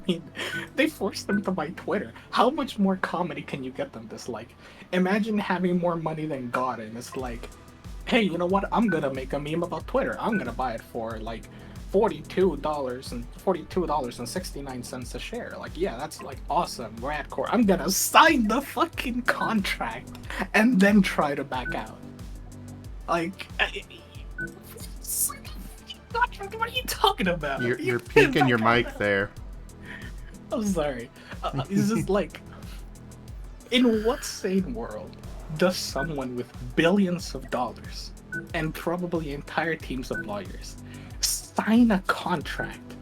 mean, they forced them to buy Twitter. How much more comedy can you get than this? Like, imagine having more money than God, and it's like, hey, you know what? I'm gonna make a meme about Twitter. I'm gonna buy it for like $42.69 a share. Like, yeah, that's like awesome, radcore. I'm gonna sign the fucking contract and then try to back out. Like, what are you talking about? You're peeking your mic there. I'm sorry. It's just like, in what sane world does someone with billions of dollars and probably entire teams of lawyers sign a contract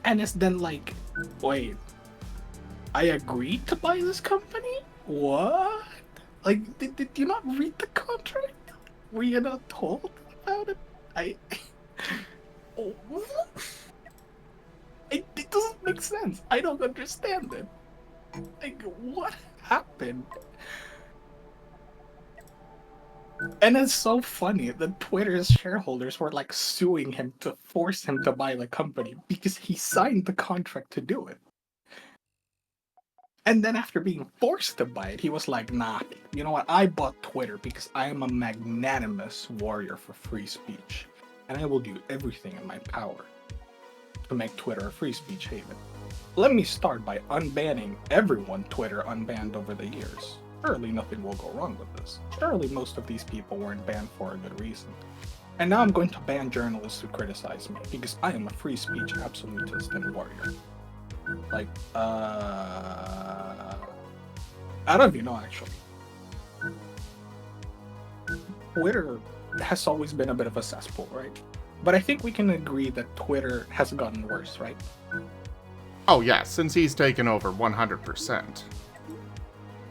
and it's then like, wait, I agreed to buy this company? What? Like, did you not read the contract? Were you not told about it? It doesn't make sense. I don't understand it. Like, what happened? And it's so funny that Twitter's shareholders were like suing him to force him to buy the company because he signed the contract to do it. And then after being forced to buy it, he was like, nah, you know what? I bought Twitter because I am a magnanimous warrior for free speech. And I will do everything in my power to make Twitter a free speech haven. Let me start by unbanning everyone Twitter unbanned over the years. Surely nothing will go wrong with this. Surely most of these people weren't banned for a good reason. And now I'm going to ban journalists who criticize me because I am a free speech absolutist and warrior. Like, I don't even know actually. Twitter has always been a bit of a cesspool, right? But I think we can agree that Twitter has gotten worse, right? Oh, yeah, since he's taken over 100%.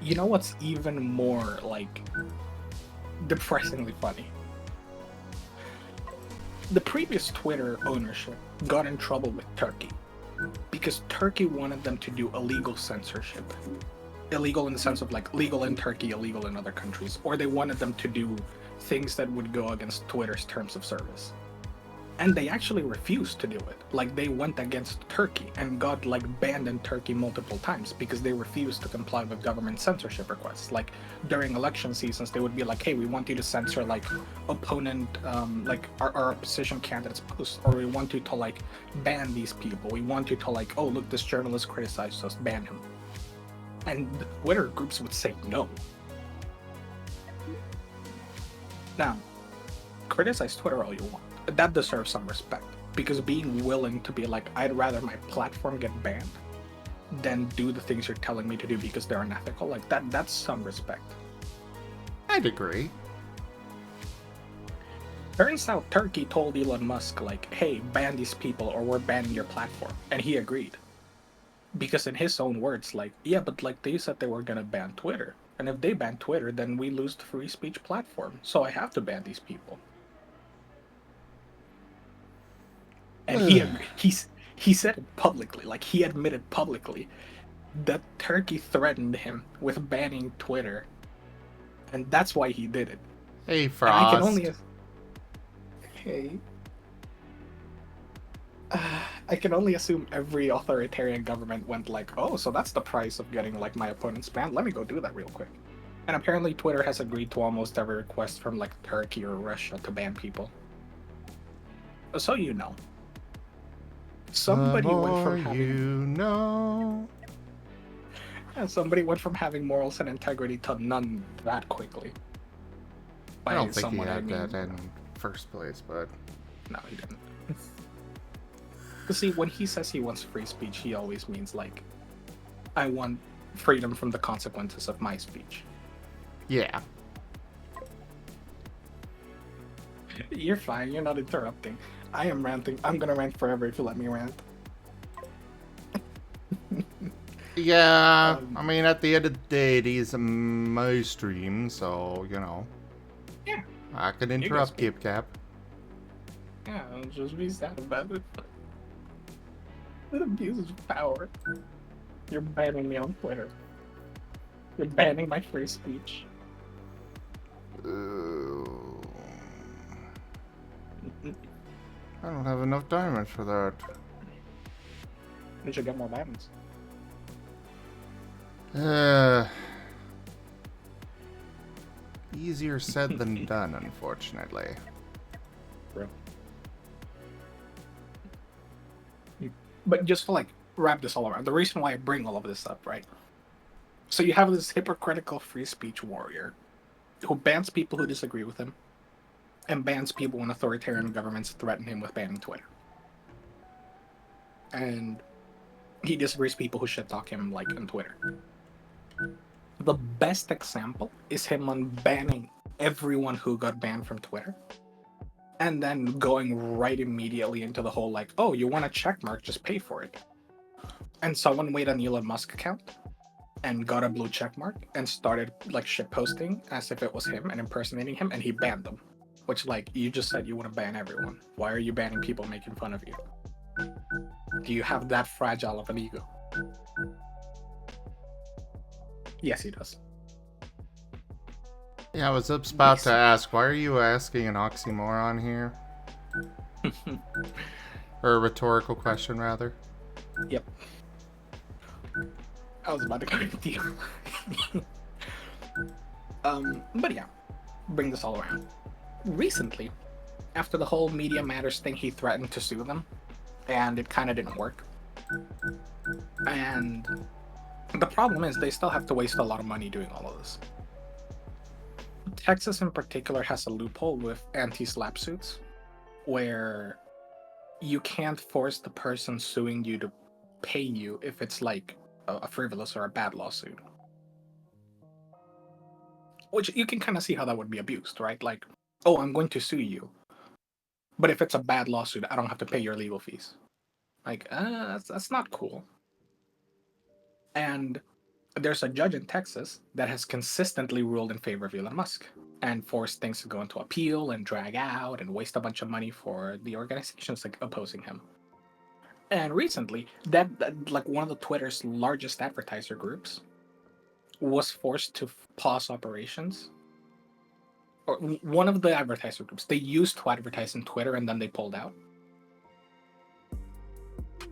You know what's even more, like, depressingly funny? The previous Twitter ownership got in trouble with Turkey because Turkey wanted them to do illegal censorship. Illegal in the sense of, like, legal in Turkey, illegal in other countries. Or they wanted them to do things that would go against Twitter's terms of service. And they actually refused to do it. Like, they went against Turkey and got, like, banned in Turkey multiple times because they refused to comply with government censorship requests. Like, during election seasons, they would be like, hey, we want you to censor, like, opponent, like, our opposition candidates' posts, or we want you to, like, ban these people. We want you to, like, oh, look, this journalist criticized us, ban him. And the Twitter groups would say no. Now, criticize Twitter all you want. That deserves some respect, because being willing to be like, I'd rather my platform get banned than do the things you're telling me to do because they're unethical, like that's some respect. I'd agree. Turns out Turkey told Elon Musk, like, hey, ban these people or we're banning your platform, and he agreed. Because in his own words, like, yeah, but like they said they were gonna ban Twitter, and if they ban Twitter, then we lose the free speech platform, so I have to ban these people. And he said it publicly, like he admitted publicly that Turkey threatened him with banning Twitter, and that's why he did it. Hey, And Frost. I can only I can only assume every authoritarian government went like, oh, so that's the price of getting like my opponent's banned. Let me go do that real quick. And apparently Twitter has agreed to almost every request from like Turkey or Russia to ban people. So you know. Somebody the went more from having you know. somebody went from having morals and integrity to none that quickly. I By don't think he someone, had I mean, that in first place, but no, he didn't. Because see, when he says he wants free speech, he always means like, I want freedom from the consequences of my speech. yeah. You're fine, you're not interrupting. I am ranting. I'm gonna rant forever if you let me rant. Yeah, I mean, at the end of the day, it is my stream, so, you know. Yeah. I can guys interrupt can- KipCap. Yeah, I'll just be sad about it. It abuses power. You're banning me on Twitter. You're banning my free speech. I don't have enough diamonds for that. You should get more diamonds. Easier said than done, unfortunately. Bro. But just to like wrap this all around, the reason why I bring all of this up, right? So you have this hypocritical free speech warrior who bans people who disagree with him and bans people when authoritarian governments threaten him with banning Twitter. And he disagrees with people who shit talk him like on Twitter. The best example is him unbanning everyone who got banned from Twitter. And then going right immediately into the whole like, oh, you want a check mark, just pay for it. And someone made an Elon Musk account and got a blue check mark and started like shit posting as if it was him and impersonating him, and he banned them. Which, like, you just said you want to ban everyone. Why are you banning people making fun of you? Do you have that fragile of an ego? Yes, he does. Yeah, I was just about to ask, why are you asking an oxymoron here? Or a rhetorical question, rather? Yep. I was about to go with you. But yeah, bring this all around. Recently, after the whole Media Matters thing, he threatened to sue them, and it kind of didn't work. And the problem is they still have to waste a lot of money doing all of this. Texas in particular has a loophole with anti-slap suits, where you can't force the person suing you to pay you if it's like a frivolous or a bad lawsuit. Which you can kind of see how that would be abused, right? Like, oh, I'm going to sue you, but if it's a bad lawsuit, I don't have to pay your legal fees. Like, that's not cool. And there's a judge in Texas that has consistently ruled in favor of Elon Musk and forced things to go into appeal and drag out and waste a bunch of money for the organizations like opposing him. And recently, that like one of the Twitter's largest advertiser groups was forced to pause operations. Or one of the advertiser groups, they used to advertise in Twitter and then they pulled out.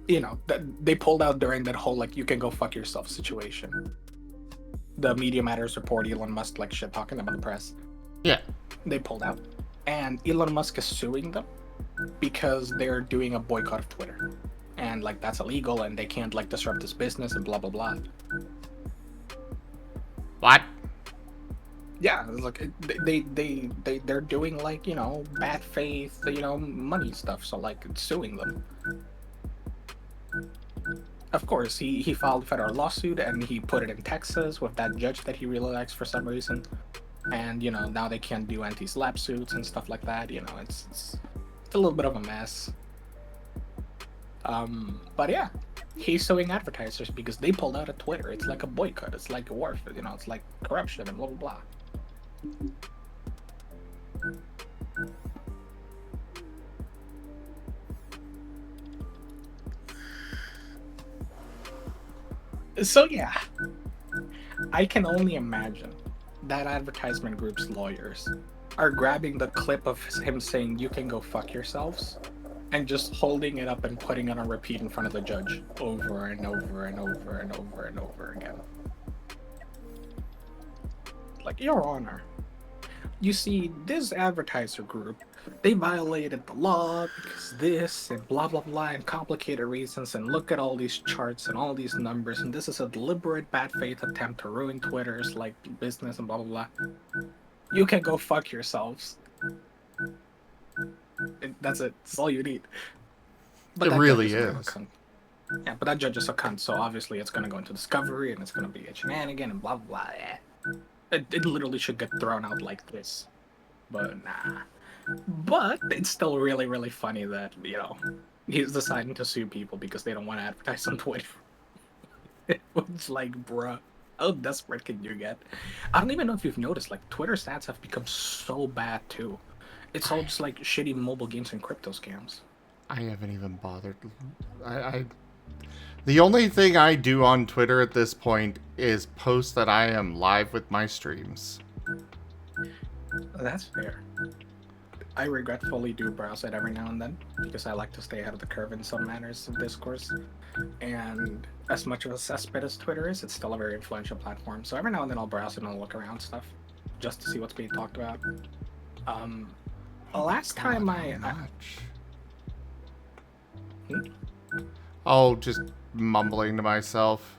You know, they pulled out during that whole like you can go fuck yourself situation. The Media Matters report, Elon Musk like shit talking about the press. Yeah. They pulled out, and Elon Musk is suing them because they're doing a boycott of Twitter, and like that's illegal, and they can't like disrupt his business and blah blah blah. What? Yeah, it's like they're doing like, you know, bad faith, you know, money stuff. So like it's suing them. Of course, he filed a federal lawsuit and he put it in Texas with that judge that he really likes for some reason. And, you know, now they can't do anti-slap suits and stuff like that. You know, it's a little bit of a mess. But yeah, he's suing advertisers because they pulled out of Twitter. It's like a boycott. It's like a warfare. You know, it's like corruption and blah, blah, blah. So yeah, I can only imagine that advertisement group's lawyers are grabbing the clip of him saying "you can go fuck yourselves" and just holding it up and putting it on repeat in front of the judge over and over and over and over and over again. Like, Your Honor, you see, this advertiser group, they violated the law because this and blah blah blah and complicated reasons, and look at all these charts and all these numbers, and this is a deliberate bad faith attempt to ruin Twitter's like business and blah blah blah. You can go fuck yourselves. That's it. That's all you need. But It that really judge a is. cunt. Yeah, but that judge is a cunt, so obviously it's gonna go into discovery and it's gonna be a shenanigan and blah blah blah. Yeah. It literally should get thrown out like this. But nah. But it's still really, really funny that, you know, he's deciding to sue people because they don't want to advertise on Twitter. It's like, bruh, how desperate can you get? I don't even know if you've noticed, like, Twitter stats have become so bad, too. It's all just, like, shitty mobile games and crypto scams. I haven't even bothered. The only thing I do on Twitter at this point is post that I am live with my streams. That's fair. I regretfully do browse it every now and then because I like to stay ahead of the curve in some manners of discourse. And as much of a cesspit as Twitter is, it's still a very influential platform. So every now and then I'll browse it and I'll look around stuff just to see what's being talked about. Last time How much? Oh, just mumbling to myself.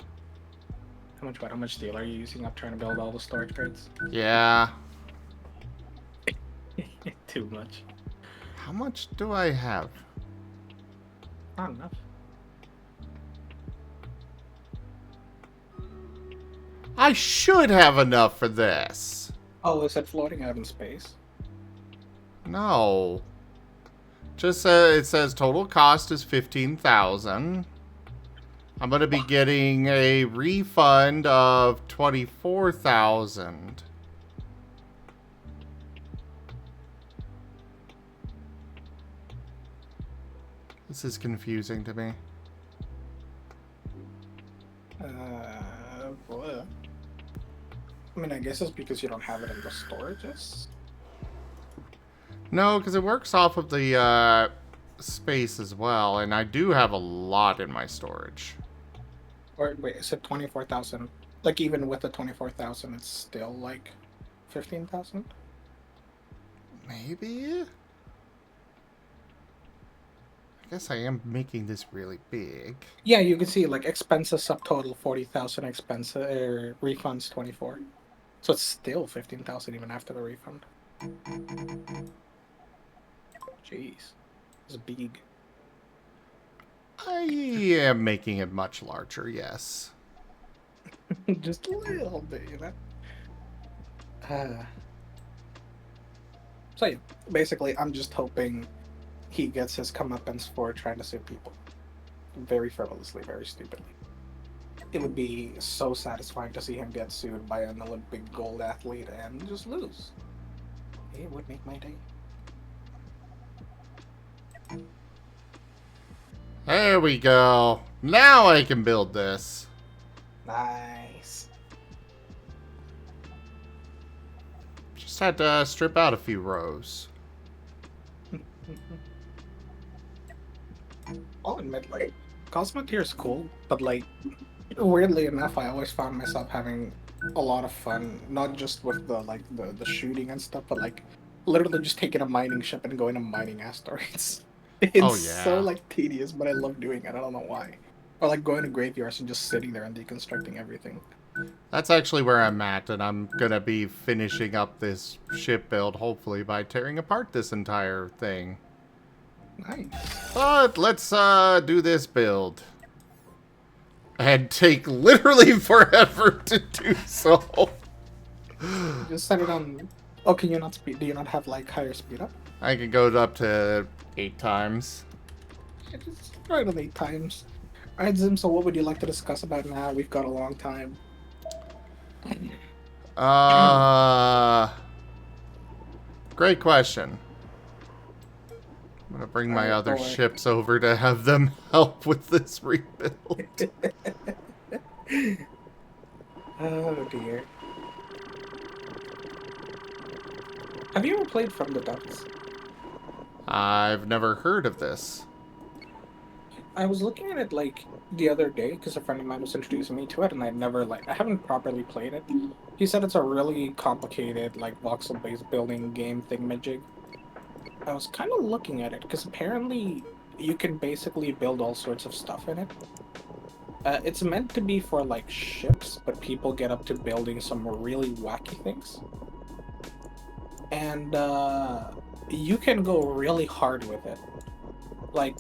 How much steel are you using up trying to build all the storage crates? Yeah. Too much. How much do I have? Not enough. I should have enough for this. Oh, is it floating out in space? No. Just it says total cost is 15,000. I'm gonna be getting a refund of 24,000. This is confusing to me. What? I mean, I guess it's because you don't have it in the storages. No, because it works off of the space as well, and I do have a lot in my storage. Or wait, is it 24,000? Like even with the 24,000, it's still like 15,000. Maybe? I guess I am making this really big. Yeah, you can see like expenses subtotal 40,000, expenses refunds 24. So it's still 15,000 even after the refund. Jeez, it's big. I am making it much larger, yes. Just a little bit, you know. So yeah, basically, I'm just hoping he gets his comeuppance for trying to sue people, very frivolously, very stupidly. It would be so satisfying to see him get sued by an Olympic gold athlete and just lose. It would make my day. There we go. Now I can build this. Nice. Just had to strip out a few rows. I'll admit, like, Cosmoteer is cool, but like, weirdly enough, I always found myself having a lot of fun, not just with the shooting and stuff, but like literally just taking a mining ship and going to mining asteroids. It's Oh, yeah. so like tedious, but I love doing it. I don't know why. Or like going to graveyards and just sitting there and deconstructing everything. That's actually where I'm at, and I'm gonna be finishing up this ship build, hopefully, by tearing apart this entire thing. Nice. But let's do this build. And take literally forever to do so. Just set it on. Oh, can you not speed? Do you not have like higher speed up? I can go up to 8 times. Yeah, just try it on 8 times. Alright, Zim, so what would you like to discuss about now? We've got a long time. Great question. I'm gonna bring my other don't worry. ships over to have them help with this rebuild. Oh dear. Have you ever played From the Depths? I've never heard of this. I was looking at it like the other day because a friend of mine was introducing me to it, and I never like I haven't properly played it. He said it's a really complicated like voxel-based building game thingamajig. I was kind of looking at it because apparently you can basically build all sorts of stuff in it. It's meant to be for like ships, but people get up to building some really wacky things, and you can go really hard with it. Like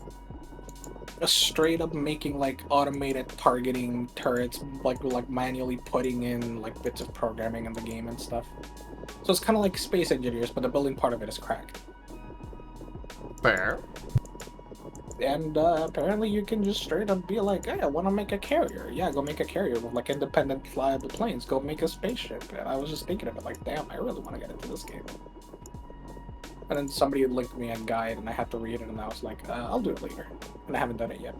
straight up making like automated targeting turrets, like manually putting in like bits of programming in the game and stuff. So it's kind of like Space Engineers, but the building part of it is cracked. Fair. And apparently you can just straight up be like, hey, I want to make a carrier. Yeah, go make a carrier with like independent flyable planes. Go make a spaceship. And I was just thinking of it like, damn, I really want to get into this game. And then somebody linked me a guide and I had to read it and I was like, I'll do it later. And I haven't done it yet.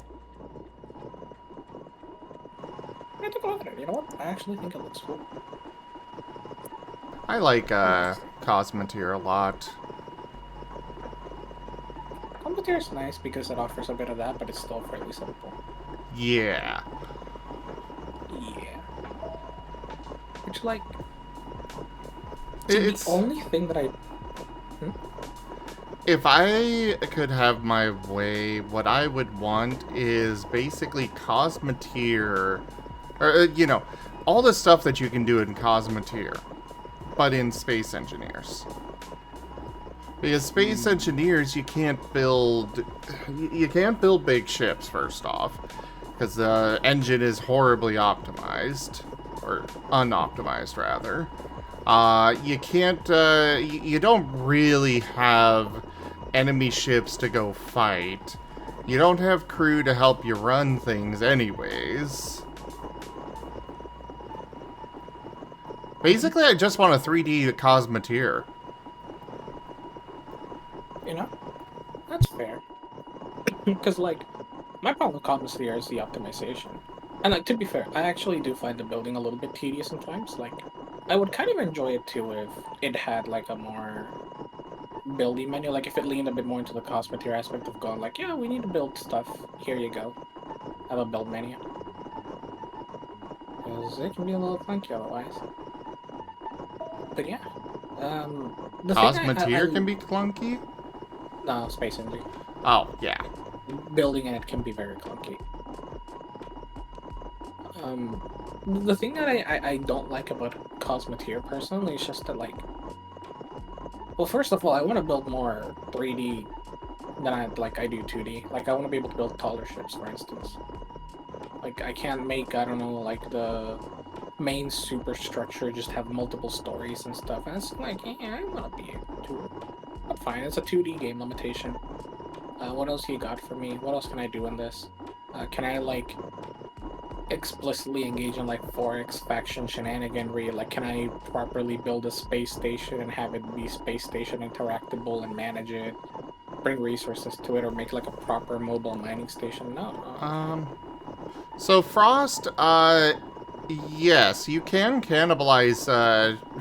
I took a look at it. You know what? I actually think it looks cool. I like Cosmoteer a lot. Cosmoteer is nice because it offers a bit of that, but it's still fairly simple. Yeah. Yeah. Which, like, It's the only thing that I... If I could have my way, what I would want is basically Cosmoteer, or, you know, all the stuff that you can do in Cosmoteer, but in Space Engineers. Because Space Engineers, you can't build big ships, first off, because the engine is horribly optimized, or unoptimized, rather. You can't, you don't really have enemy ships to go fight. You don't have crew to help you run things anyways. Basically, I just want a 3D Cosmoteer. You know? That's fair. Because, like, my problem with Cosmoteer is the optimization. And, like, to be fair, I actually do find the building a little bit tedious sometimes. Like, I would kind of enjoy it, too, if it had, like, a more building menu. Like, if it leaned a bit more into the Cosmoteer aspect of going, like, yeah, we need to build stuff. Here you go. Have a build menu. Because it can be a little clunky otherwise. But, yeah. The Cosmoteer can be clunky? No, Space Engine. Oh, yeah. Building in it can be very clunky. The thing that I don't like about Cosmoteer personally is just that, like, well, first of all, I want to build more 3D than I do 2D. Like, I want to be able to build taller ships, for instance. Like, I can't make, I don't know, like, the main superstructure just have multiple stories and stuff. And it's like, yeah, I want to be able to. But fine, it's a 2D game limitation. What else you got for me? What else can I do in this? Can I, like, explicitly engage in, like, 4X faction shenaniganry? Like, can I properly build a space station and have it be space station interactable and manage it? Bring resources to it or make, like, a proper mobile mining station? No. So Frost, yes, you can cannibalize,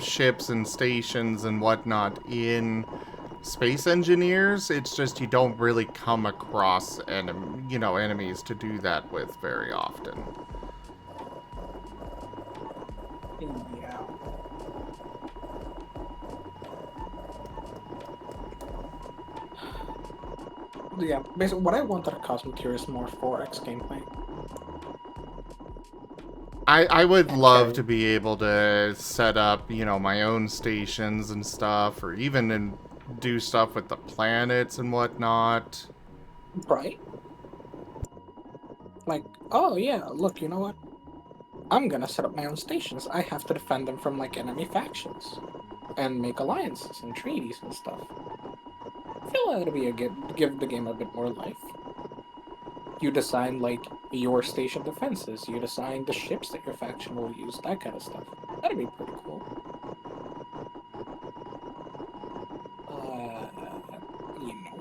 ships and stations and whatnot in Space Engineers. It's just you don't really come across enemies to do that with very often. Yeah. Yeah, basically, what I want out of Cosmoteer is more 4X gameplay. I would love to be able to set up, my own stations and stuff, or even do stuff with the planets and whatnot. Right? Like, oh yeah, look, you know what? I'm gonna set up my own stations. I have to defend them from, like, enemy factions. And make alliances and treaties and stuff. I feel that would be give the game a bit more life. You design, like, your station defenses. You design the ships that your faction will use. That kind of stuff. That'd be pretty cool. You know.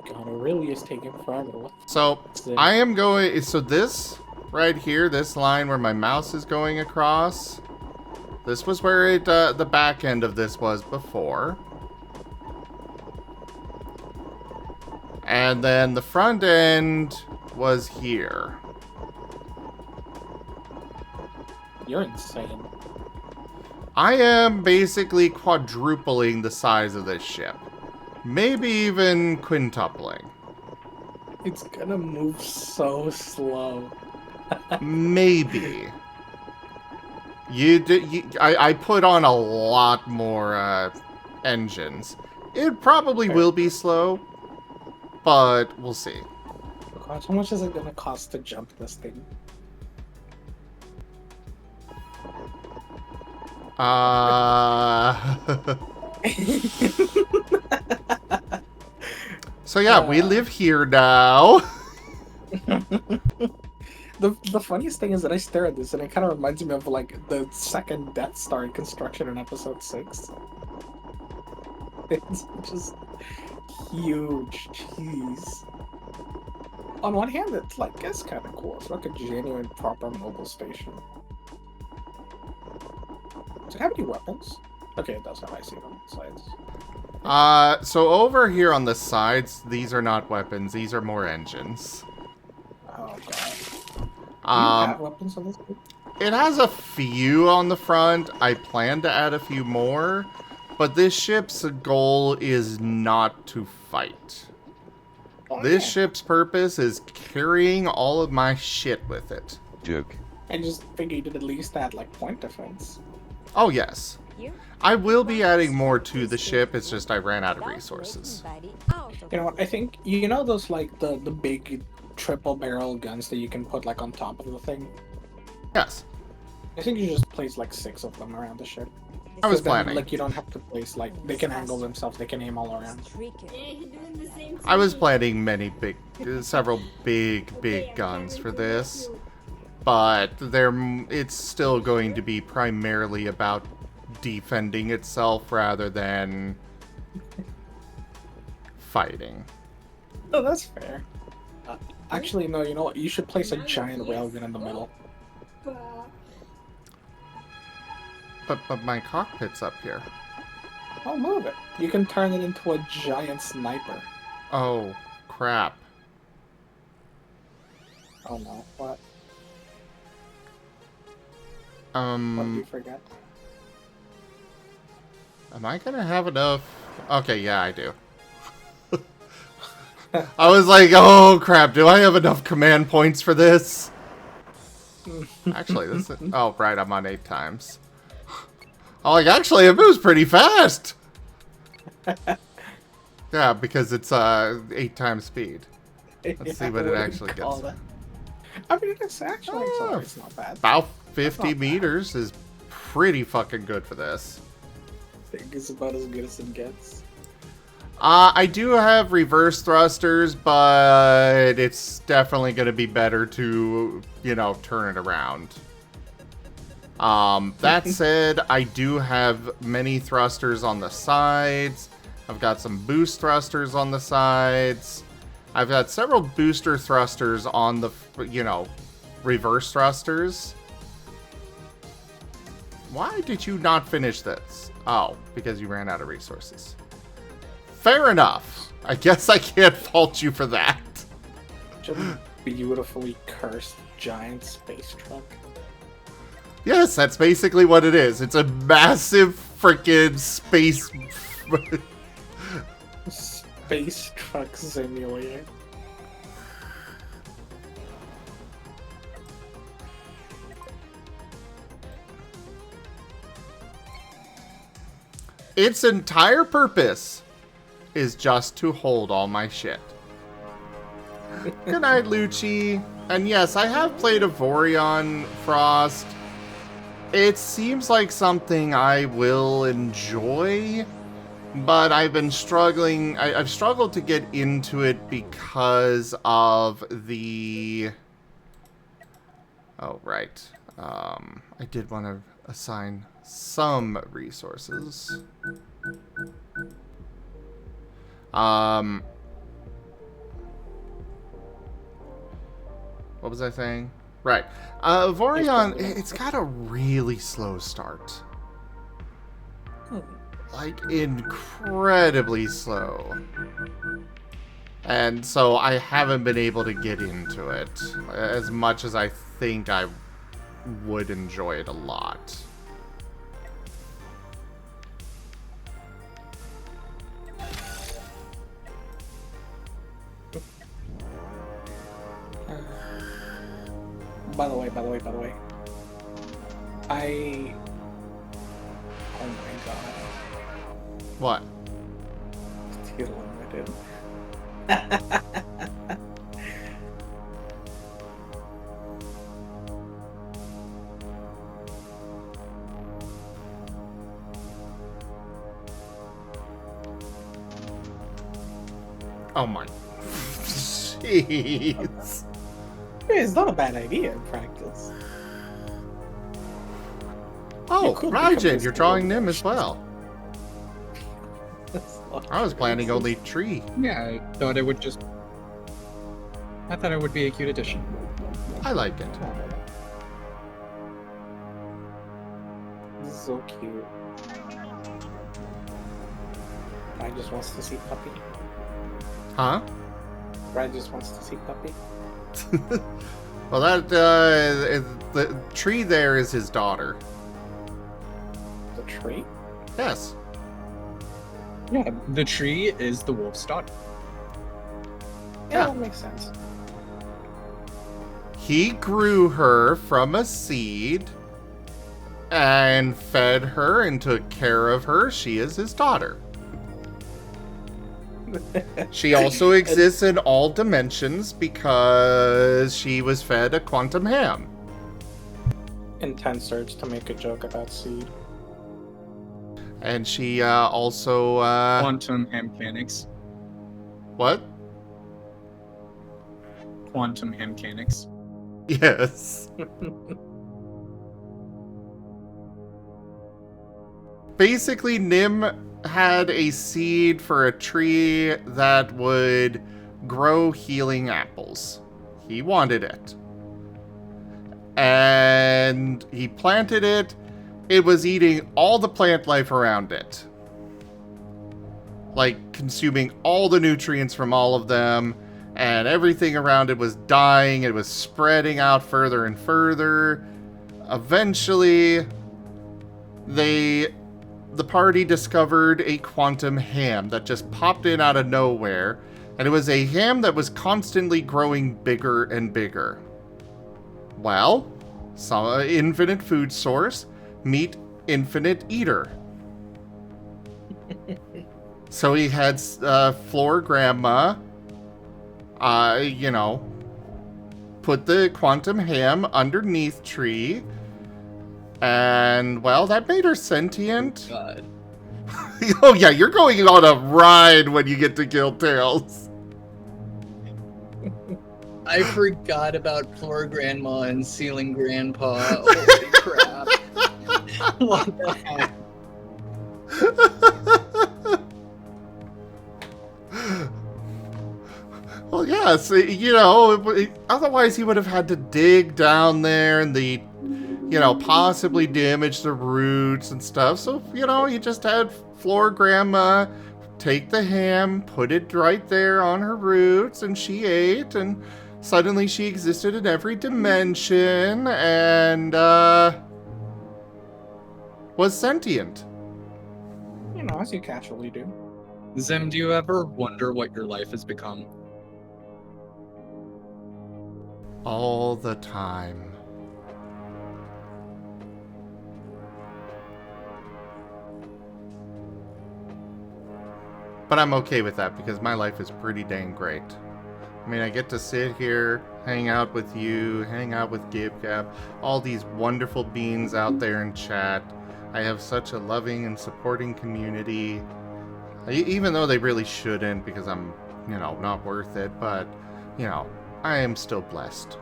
God, it really is taking forever. What So the- I am going. So this right here, this line where my mouse is going across, this was where it the back end of this was before, and then the front end was here. You're insane. I am basically quadrupling the size of this ship, maybe even quintupling. It's gonna move so slow. Maybe. I put on a lot more engines. It probably will be slow, but we'll see. God, how much is it gonna cost to jump this thing? So yeah, we live here now. The funniest thing is that I stare at this and it kind of reminds me of like the second Death Star construction in Episode 6. It's just huge. Jeez. On one hand, it's like it's kind of cool. It's like a genuine, proper mobile station. Does it have any weapons? Okay, it does have. I see them on the sides. So over here on the sides, these are not weapons. These are more engines. Oh god. Do you have weapons on this thing? It has a few on the front. I plan to add a few more, but this ship's goal is not to fight. Oh, This yeah. ship's purpose is carrying all of my shit with it. Joke. I just figured it at least add like point defense. Oh yes. I will be adding more to the ship, it's just I ran out of resources. You know what? I think you know those like the big triple barrel guns that you can put like on top of the thing. Yes. I think you just place like 6 of them around the ship. I was 'Cause then, planning. like you don't have to place like they can angle themselves. They can aim all around. I was planning several big guns for this, but it's still going to be primarily about defending itself rather than fighting. Oh, that's fair. Actually, no. You know what? You should place a giant railgun in the middle. But my cockpit's up here. I'll move it. You can turn it into a giant sniper. Oh, crap. Oh no! What? What did you forget? Am I gonna have enough? Okay, yeah, I do. I was like, oh crap, do I have enough command points for this? Actually, this is... Oh, right, I'm on 8 times. Oh, like, actually, it moves pretty fast! Yeah, because it's 8 times speed. Let's see what it actually gets. I mean, it's actually it's not bad. About 50 not bad. meters is pretty fucking good for this. I think it's about as good as it gets. I do have reverse thrusters, but it's definitely going to be better to, you know, turn it around. That said, I do have many thrusters on the sides. I've got some boost thrusters on the sides. I've got several booster thrusters on the, you know, reverse thrusters. Why did you not finish this? Oh, because you ran out of resources. Fair enough. I guess I can't fault you for that. Just a beautifully cursed giant space truck. Yes, that's basically what it is. It's a massive freaking space... Space truck simulator. Its entire purpose is just to hold all my shit. Good night, Lucci. And yes, I have played Avorion Frost. It seems like something I will enjoy, but I've been struggling. I've struggled to get into it because of the... Oh, right. I did want to assign some resources. What was I saying? Right. Vorion, it's got a really slow start. Like, incredibly slow. And so I haven't been able to get into it as much as I think I would enjoy it a lot. By the way. Oh my god. What? Too limited. Oh my. Jeez. It's not a bad idea in practice. Oh, You could become Rdyjin, this you're drawing little Nim as well. I was planning only tree. Yeah, I thought it would just. I thought it would be a cute addition. I like it. This is so cute. Brad just wants to see puppy. Huh? Brad just wants to see puppy. Well, that, the tree there is his daughter. The tree? Yes. Yeah, the tree is the wolf's daughter. Yeah. That makes sense. He grew her from a seed and fed her and took care of her. She is his daughter. She also exists in all dimensions because she was fed a quantum ham. Intense urge to make a joke about seed. And she also... Quantum mechanics. What? Quantum mechanics. Yes. Basically, Nim had a seed for a tree that would grow healing apples. He wanted it. And he planted it. It was eating all the plant life around it. Like, consuming all the nutrients from all of them. And everything around it was dying. It was spreading out further and further. Eventually, the party discovered a quantum ham that just popped in out of nowhere. And it was a ham that was constantly growing bigger and bigger. Well, some infinite food source meet infinite eater. So he had Floor Grandma, put the quantum ham underneath tree. And, well, that made her sentient. God. Oh, yeah, you're going on a ride when you get to kill Tails. I forgot about Floor Grandma and Ceiling Grandpa. Holy crap. What the heck? Well, yes, otherwise he would have had to dig down there and possibly damage the roots and stuff. So, you just had Floor Grandma take the ham, put it right there on her roots, and she ate, and suddenly she existed in every dimension, and, was sentient. As you casually do. Zim, do you ever wonder what your life has become? All the time. But I'm okay with that because my life is pretty dang great. I mean, I get to sit here, hang out with you, hang out with GibGab, all these wonderful beings out there in chat. I have such a loving and supporting community. Even though they really shouldn't because I'm, not worth it, but, I am still blessed.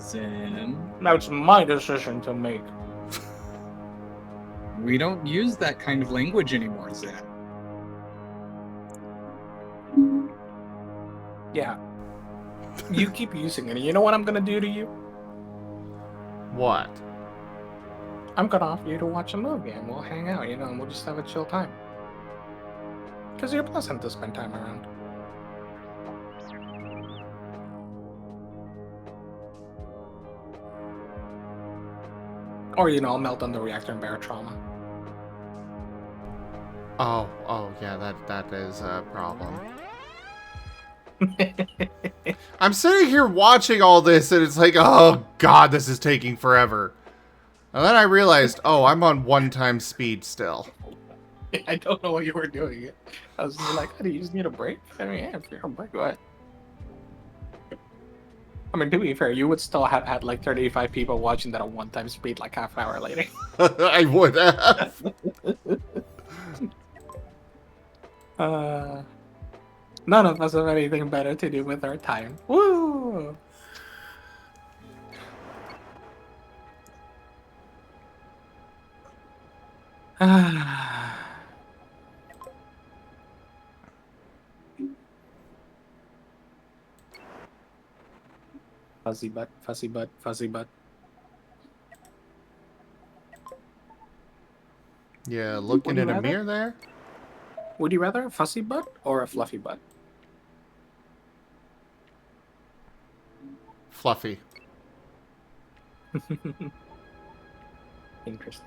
Zim, Now it's my decision to make. we don't use that kind of language anymore, Zim. Yeah. You keep using it. You know what I'm gonna do to you? What? I'm gonna offer you to watch a movie and we'll hang out, and we'll just have a chill time. Because you're pleasant to spend time around. Or, I'll melt on the reactor and bear trauma. Oh, yeah, that is a problem. I'm sitting here watching all this, and it's like, oh god, this is taking forever. And then I realized, oh, I'm on 1x speed still. I don't know what you were doing. I was just like, do you just need a break? I mean, yeah, if you're on break, go ahead. I mean, to be fair, you would still have had like 35 people watching that at 1x speed like half an hour later. I would have. None of us have anything better to do with our time. Woo! Fuzzy butt, fuzzy butt, fuzzy butt. Yeah, looking in a mirror there. Would you rather a fuzzy butt or a fluffy butt? Fluffy. Interesting.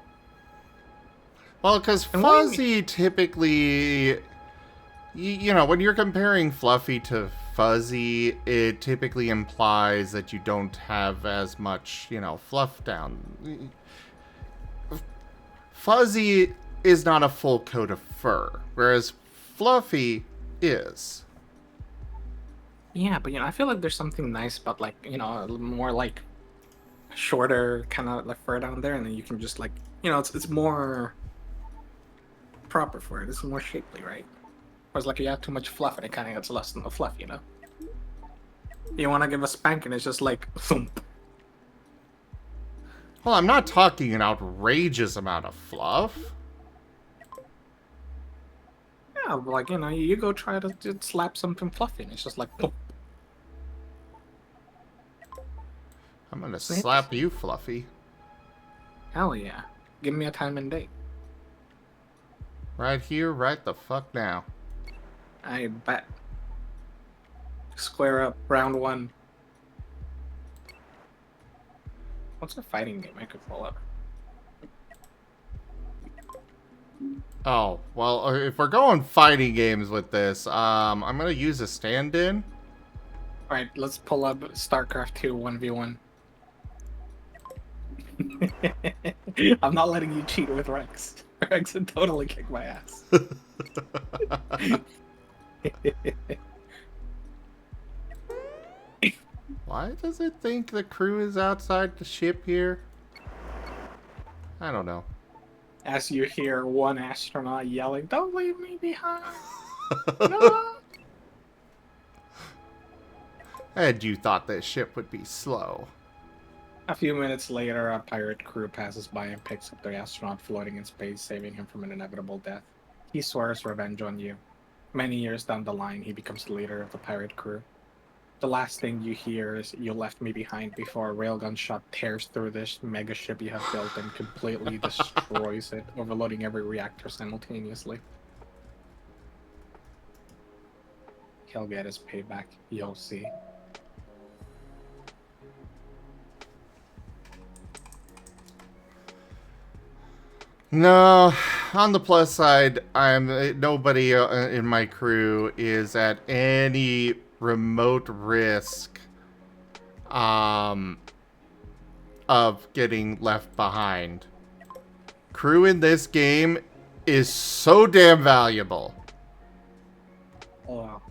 Well, because fuzzy typically, when you're comparing fluffy to fuzzy, it typically implies that you don't have as much, fluff down. Fuzzy is not a full coat of fur, whereas fluffy is. Yeah, but I feel like there's something nice about like, more like shorter kind of like fur down there, and then you can just like, it's more proper for it. It's more shapely, right? Whereas like you have too much fluff and it kind of gets lost in the fluff, You want to give a spank and it's just like thump. Well, I'm not talking an outrageous amount of fluff. Yeah, but like, you go try to just slap something fluffy and it's just like thump. I'm gonna slap you, Fluffy. Hell yeah. Give me a time and date. Right here, right the fuck now. I bet. Square up, round one. What's a fighting game I could pull up? Oh, well, if we're going fighting games with this, I'm gonna use a stand-in. Alright, let's pull up StarCraft 2 1v1. I'm not letting you cheat with Rex. Rex would totally kick my ass. Why does it think the crew is outside the ship here? I don't know. As you hear one astronaut yelling, "Don't leave me behind!" No! And you thought this ship would be slow. A few minutes later, a pirate crew passes by and picks up the astronaut floating in space, saving him from an inevitable death. He swears revenge on you. Many years down the line, he becomes the leader of the pirate crew. The last thing you hear is, "You left me behind," before a railgun shot tears through this mega ship you have built and completely destroys it, overloading every reactor simultaneously. He'll get his payback, you'll see. No, on the plus side, nobody in my crew is at any remote risk of getting left behind. Crew in this game is so damn valuable. Oh, wow.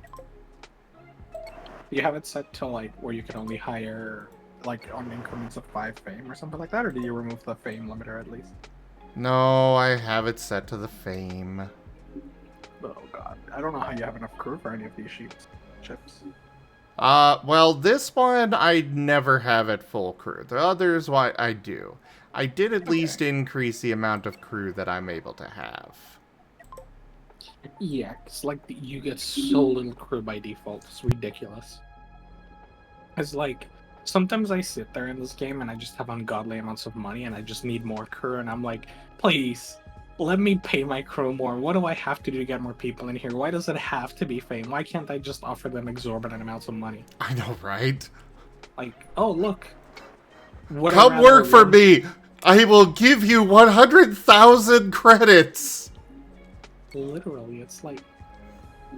You have it set to like where you can only hire like on increments of 5 fame or something like that, or do you remove the fame limiter at least? No, I have it set to the fame. Oh god, I don't know how you have enough crew for any of these ships. Well, this one I never have at full crew. The others, why I do. I did at least increase the amount of crew that I'm able to have. Yeah, it's like you get so little crew by default. It's ridiculous. is like sometimes I sit there in this game and I just have ungodly amounts of money and I just need more crew and I'm like, please let me pay my crew more. What do I have to do to get more people in here? Why does it have to be fame? Why can't I just offer them exorbitant amounts of money? I know, right? Like, oh look, what Come work for me. I will give you 100,000 credits. Literally, it's like,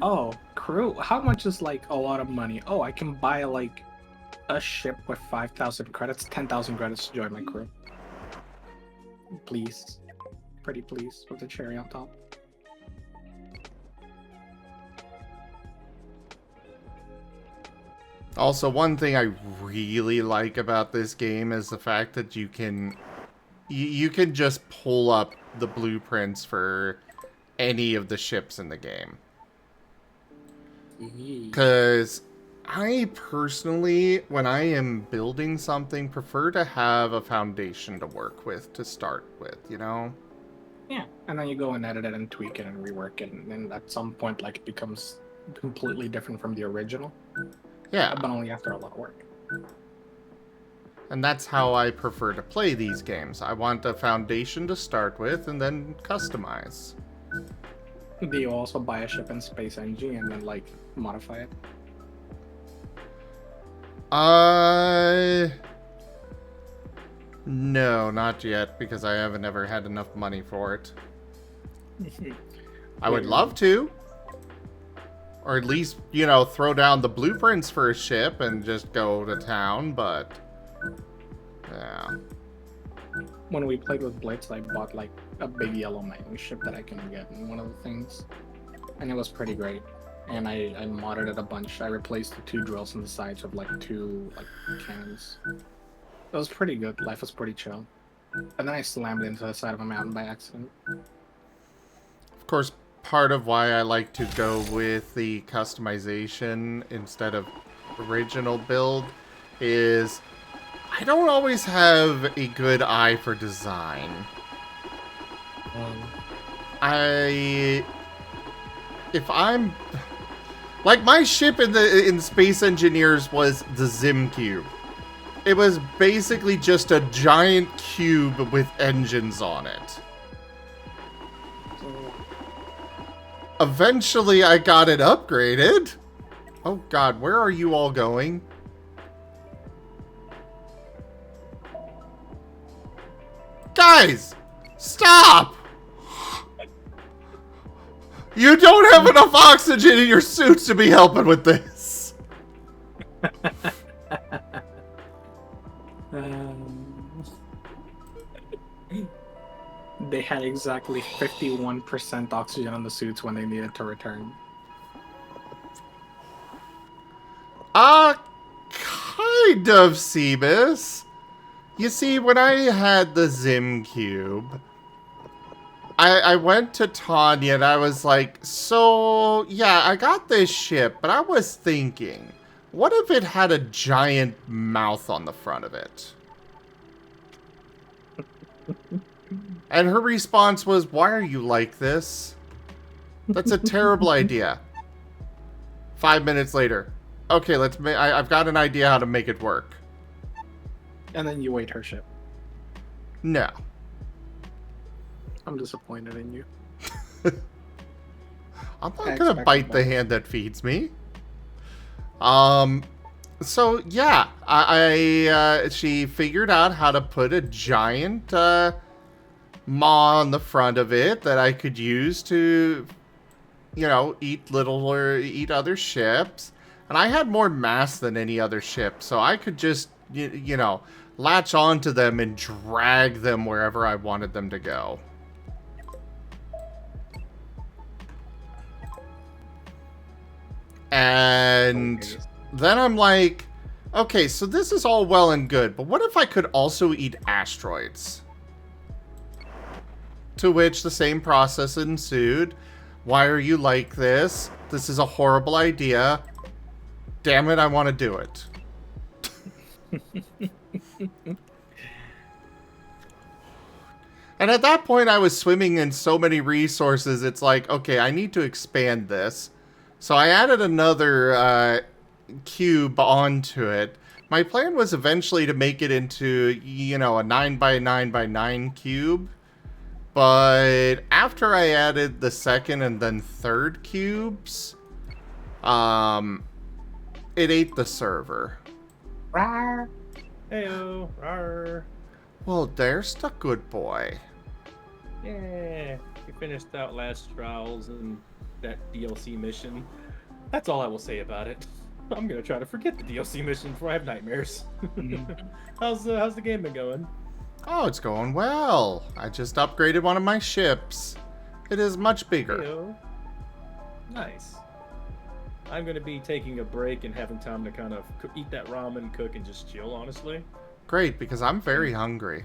oh, crew. How much is like a lot of money? Oh, I can buy like a ship with 5,000 credits, 10,000 credits to join my crew. Please, pretty please, with the cherry on top. Also, one thing I really like about this game is the fact that you can just pull up the blueprints for any of the ships in the game. Because I personally, when I am building something, prefer to have a foundation to work with to start with, you know? Yeah, and then you go and edit it and tweak it and rework it, and then at some point, like, it becomes completely different from the original. Yeah. But only after a lot of work. And that's how I prefer to play these games. I want a foundation to start with and then customize. Do you also buy a ship in Space NG and then, like, modify it? No, not yet, because I haven't ever had enough money for it. I would love to. Or at least, you know, throw down the blueprints for a ship and just go to town, but... yeah. When we played with Blitz, I bought, like, a big yellow mining ship that I can get in one of the things. And it was pretty great. And I modded it a bunch. I replaced the 2 drills on the sides with, like, 2, like, cannons. It was pretty good. Life was pretty chill. And then I slammed into the side of a mountain by accident. Of course, part of why I like to go with the customization instead of original build is I don't always have a good eye for design. If I'm like my ship in Space Engineers was the Zim Cube. It was basically just a giant cube with engines on it. Eventually, I got it upgraded. Oh god, where are you all going? Guys! Stop! You don't have enough oxygen in your suits to be helping with this. They had exactly 51% oxygen on the suits when they needed to return. Kind of, Seamus. You see, when I had the Zim Cube, I went to Tanya and I was like, so, yeah, I got this ship, but I was thinking, what if it had a giant mouth on the front of it? And her response was, why are you like this? That's a terrible idea. 5 minutes later. Okay, I've got an idea how to make it work. And then you ate her ship. No. I'm disappointed in you. I'm not gonna bite the hand that feeds me. So yeah, she figured out how to put a giant maw on the front of it that I could use to, you know, eat other ships. And I had more mass than any other ship, so I could just, you know, latch onto them and drag them wherever I wanted them to go. And then I'm like, okay, so this is all well and good, but what if I could also eat asteroids? To which the same process ensued. Why are you like this? This is a horrible idea. Damn it, I want to do it. And at that point, I was swimming in so many resources, it's like, okay, I need to expand this. So I added another cube onto it, My plan was eventually to make it into, you know, a 9x9x9 cube. But after I added the second and then third cubes, it ate the server. Rawr. Heyo. Rawr. Well, there's the good boy. Yeah. We finished out last trials and that DLC mission. That's all I will say about it. I'm gonna try to forget the DLC mission before I have nightmares. How's the game been going? Oh, it's going well. I just upgraded one of my ships. It is much bigger. Heyo. Nice. I'm gonna be taking a break and having time to kind of eat that ramen, cook, and just chill, honestly. Great, because I'm very hungry.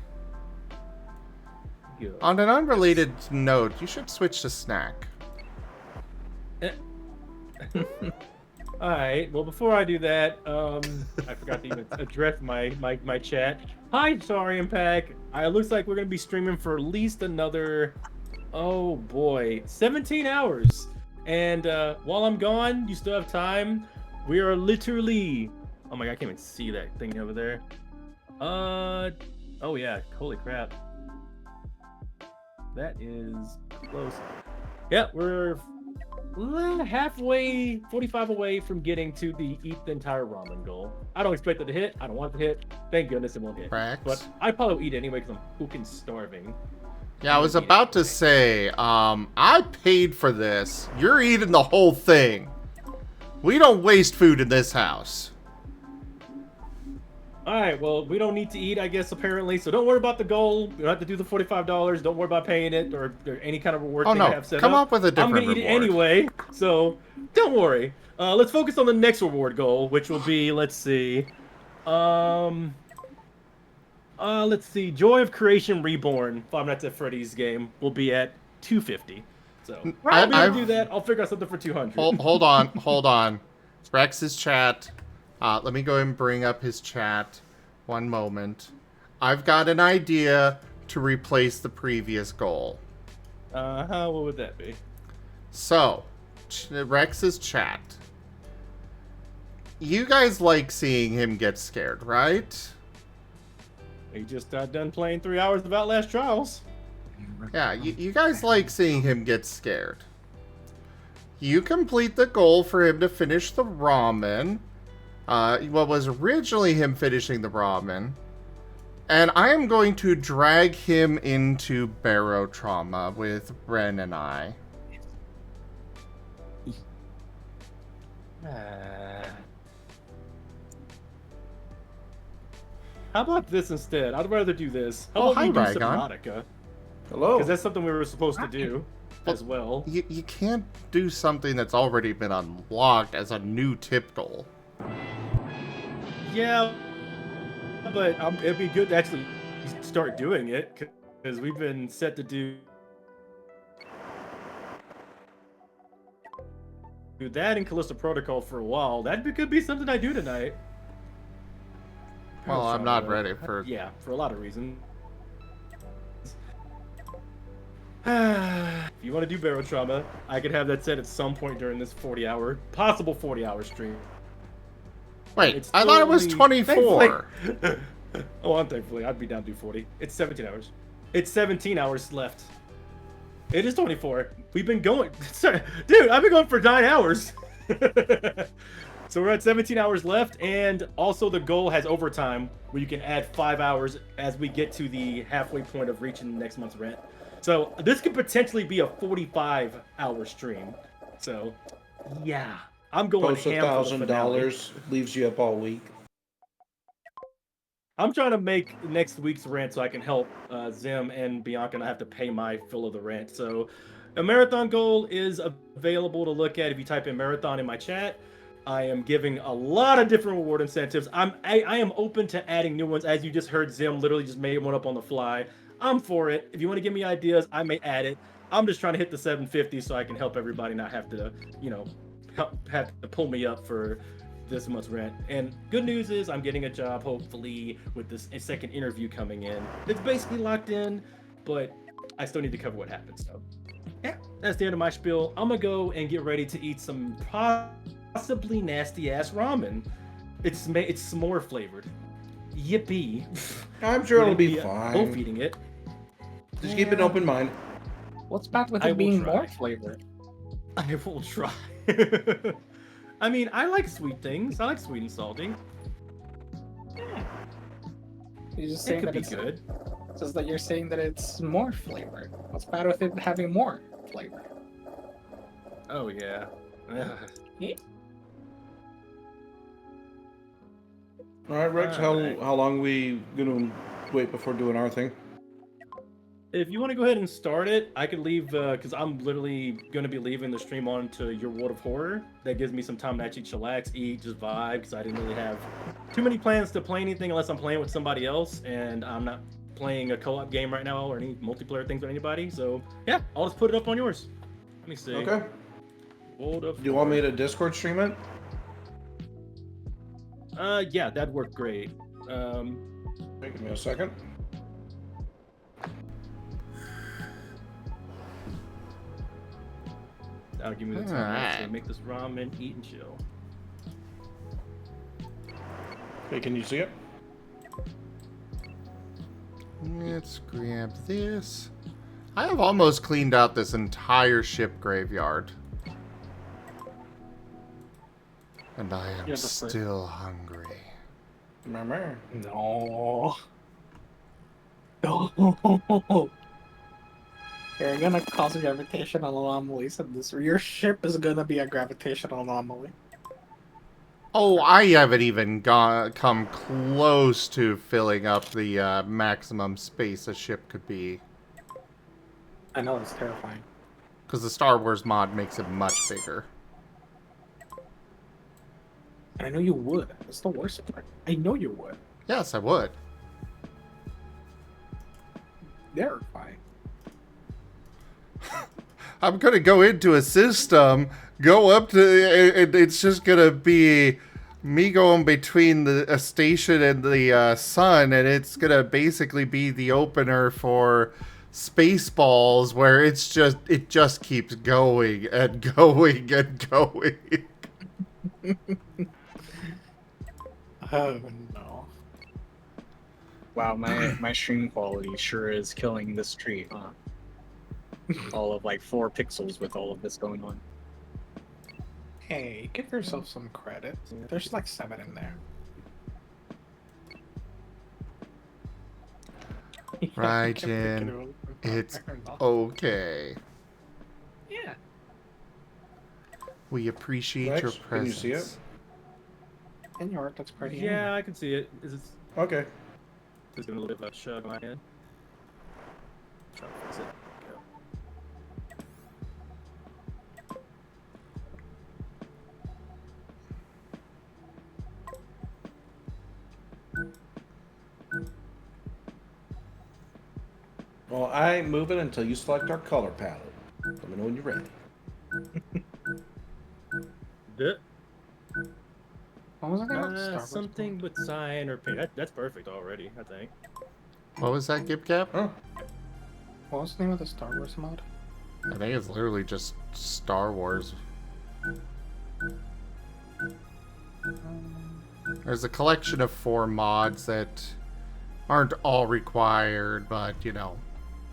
Good. On an unrelated note, you should switch to snack. Alright, well before I do that, I forgot to even address my chat. Hi, Saurian Pack. It looks like we're going to be streaming for at least another, oh boy, 17 hours. And while I'm gone, you still have time. We are literally, oh my god, I can't even see that thing over there. Oh yeah, holy crap. That is close. Yeah, we're halfway, 45 away from getting to the eat the entire ramen goal. I don't expect it to hit. I don't want it to hit. Thank goodness it won't hit. Rex? But I probably will eat it anyway because I'm fucking starving. Yeah, I was about to say, I paid for this. You're eating the whole thing. We don't waste food in this house. Alright, well, we don't need to eat, I guess, apparently. So don't worry about the goal. You don't have to do the $45. Don't worry about paying it or any kind of reward Oh thing I no, have set come up. up with a different I'm gonna eat it reward. anyway, so don't worry. Let's focus on the next reward goal, which will be, let's see. Let's see. Joy of Creation Reborn, Five Nights at Freddy's game, will be at 250. So I'll be able to do that. I'll figure out something for 200. Hold on, hold on. Rex's chat. Let me go ahead and bring up his chat. One moment. I've got an idea to replace the previous goal. What would that be? So, Rex's chat. You guys like seeing him get scared, right? We just got done playing 3 hours of Outlast Trials. Yeah, you guys like seeing him get scared. You complete the goal for him to finish the ramen. What was originally him finishing the ramen. And I am going to drag him into barotrauma with Ren and I. How about this instead? I'd rather do this. How Oh, about hi, we do Rdyjin. Subnautica? Hello. Because that's something we were supposed to do as well. You can't do something that's already been unlocked as a new tip goal. Yeah, but it'd be good to actually start doing it because we've been set to do that in Callisto Protocol for a while. That could be something I do tonight. Well, I'm not ready for... Yeah, for a lot of reasons. If you want to do barotrauma, I could have that set at some point during this possible 40-hour stream. Wait, It's I thought it was only- 24. Thankfully- oh, thankfully, I'd be down to do 40. It's 17 hours. It's 17 hours left. It is 24. We've been going... Sorry, dude, I've been going for 9 hours. So we're at 17 hours left, and also the goal has overtime, where you can add 5 hours as we get to the halfway point of reaching next month's rent. So this could potentially be a 45-hour stream. So, yeah. I'm going Post ham for the finale. $1,000 leaves you up all week. I'm trying to make next week's rent so I can help Zim and Bianca not have to pay my fill of the rent. So a marathon goal is available to look at if you type in marathon in my chat. I am giving a lot of different reward incentives. I am open to adding new ones. As you just heard, Zim literally just made one up on the fly. I'm for it. If you want to give me ideas, I may add it. I'm just trying to hit the 750 so I can help everybody not have to, have to pull me up for this month's rent. And good news is I'm getting a job, hopefully, with this second interview coming in. It's basically locked in, but I still need to cover what happens. So, yeah, that's the end of my spiel. I'm gonna go and get ready to eat some possibly nasty ass ramen. It's s'more flavored. Yippee! I'm sure it'll be Wolf fine. eating it. Just keep an open mind. What's bad with I it will being try. more flavored? I will try. I mean, I like sweet things. I like sweet and salty. You're just It saying could that be it's good. just that you're saying that it's more flavored. What's bad with it having more flavor? Oh yeah. All right, Rex. Alright. How long we gonna wait before doing our thing? If you want to go ahead and start it, I could leave because I'm literally going to be leaving the stream on to Your World of Horror. That gives me some time to actually chillax, eat, just vibe, because I didn't really have too many plans to play anything unless I'm playing with somebody else, and I'm not playing a co-op game right now or any multiplayer things with anybody. So yeah, I'll just put it up on yours. Let me see. Okay. World of Do you want me Horror. to Discord stream it? Yeah, that'd work great. Give me a second. That'll give me the time to Alright. make this ramen, eat, and chill. Hey, can you see it? Let's grab this. I have almost cleaned out this entire ship graveyard. And I am You're the first. still hungry. Remember? No. No. You're gonna cause gravitational anomalies in this. Your ship is gonna be a gravitational anomaly. Oh, I haven't even come close to filling up the maximum space a ship could be. I know, it's terrifying. Because the Star Wars mod makes it much bigger. I know you would. That's the worst part. I know you would. Yes, I would. Terrifying. I'm gonna go into a system, go up to, it's just gonna be me going between a station and the sun, and it's gonna basically be the opener for Spaceballs, where it just keeps going and going and going. Oh no. Wow, my stream quality sure is killing this tree, huh? All of like 4 pixels with all of this going on. Hey, give yourself some credit. There's like 7 in there. Right, Kept thinking Jen. it was- It's okay. Yeah. We appreciate Rex, your can you presence. see it? In your art, that's pretty. Yeah, I can see it. Is it Okay. just gonna live a shove on my head? Try to fix it. Go. Well, I ain't moving until you select our color palette. Let me know when you're ready. What was it called? Star Wars Something with cyan or pink. That's perfect already, I think. What was that, Gibcap? Huh? What was the name of the Star Wars mod? I think it's literally just Star Wars. There's a collection of 4 mods that aren't all required, but, you know,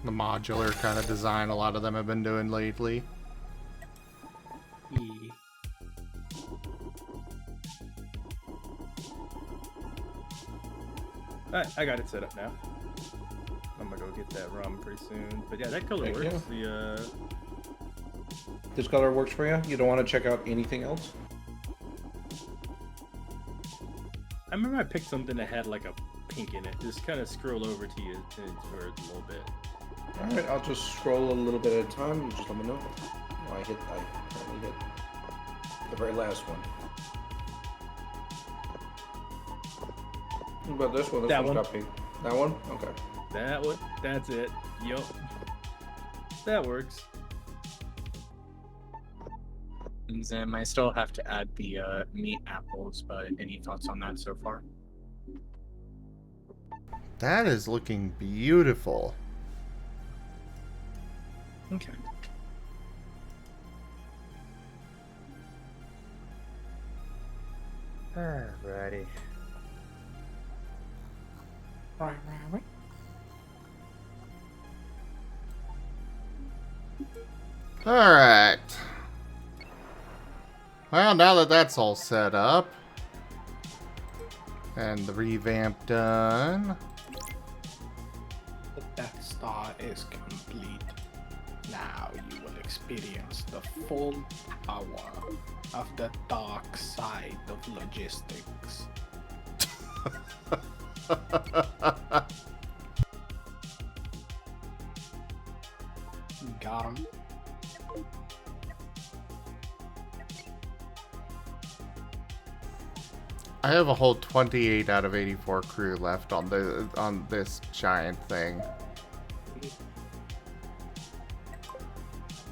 the modular kind of design a lot of them have been doing lately. Alright, I got it set up now. I'm gonna go get that ramen pretty soon. But yeah, that color Thank works. you. The This color works for you? You don't want to check out anything else? I remember I picked something that had like a pink in it. Just kind of scroll over to you for a little bit. Alright, I'll just scroll a little bit at a time. You just let me know. Oh, I apparently hit the very last one. What about this one? This That one's one. got pink. That one? Okay. That one, that's it. Yup. That works. And Zim, I still have to add the meat apples, but any thoughts on that so far? That is looking beautiful. Okay. Alrighty. Right. Alright. Well, now that that's all set up, and the revamp done, The Death Star is complete. Now you will experience the full power of the dark side of logistics. Got him. I have a whole 28 out of 84 crew left on this giant thing.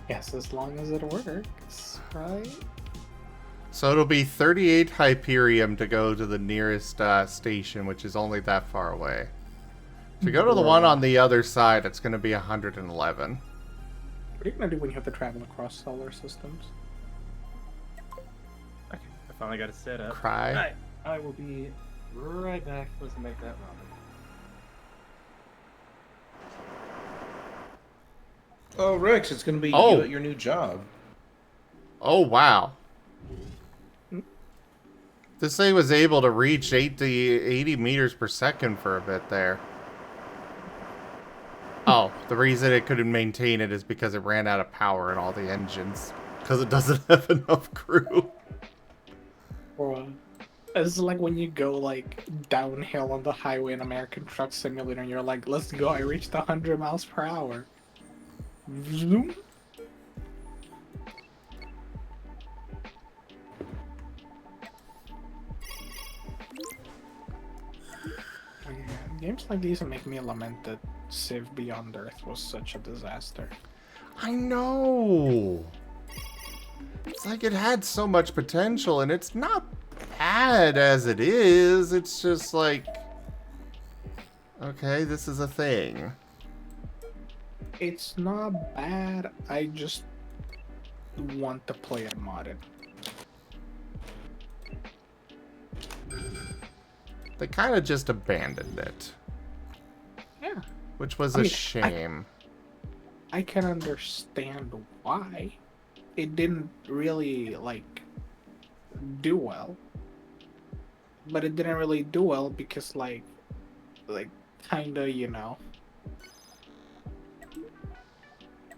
Yes, as long as it works, right? So it'll be 38 Hyperium to go to the nearest station, which is only that far away. To go to the one on the other side, it's going to be 111. What are you gonna do when you have to travel across solar systems? Okay, I finally got it set up. Cry. Alright, I will be right back. Let's make that ramen. Oh, Rex, it's gonna be Oh. you at your new job. Oh, wow. This thing was able to reach 80 meters per second for a bit there. Oh, the reason it couldn't maintain it is because it ran out of power in all the engines. Because it doesn't have enough crew. Or it's like when you go like downhill on the highway in American Truck Simulator and you're like, let's go, I reached 100 miles per hour. Zoom. Yeah, games like these make me lament that Civ Beyond Earth was such a disaster. I know. It's like it had so much potential, and it's not bad as it is. It's just like, okay, this is a thing. It's not bad, I just want to play it modded. They kind of just abandoned it, Yeah. which was I a mean, shame. I can understand why. It didn't really, like, do well. But it didn't really do well because, like kinda, you know,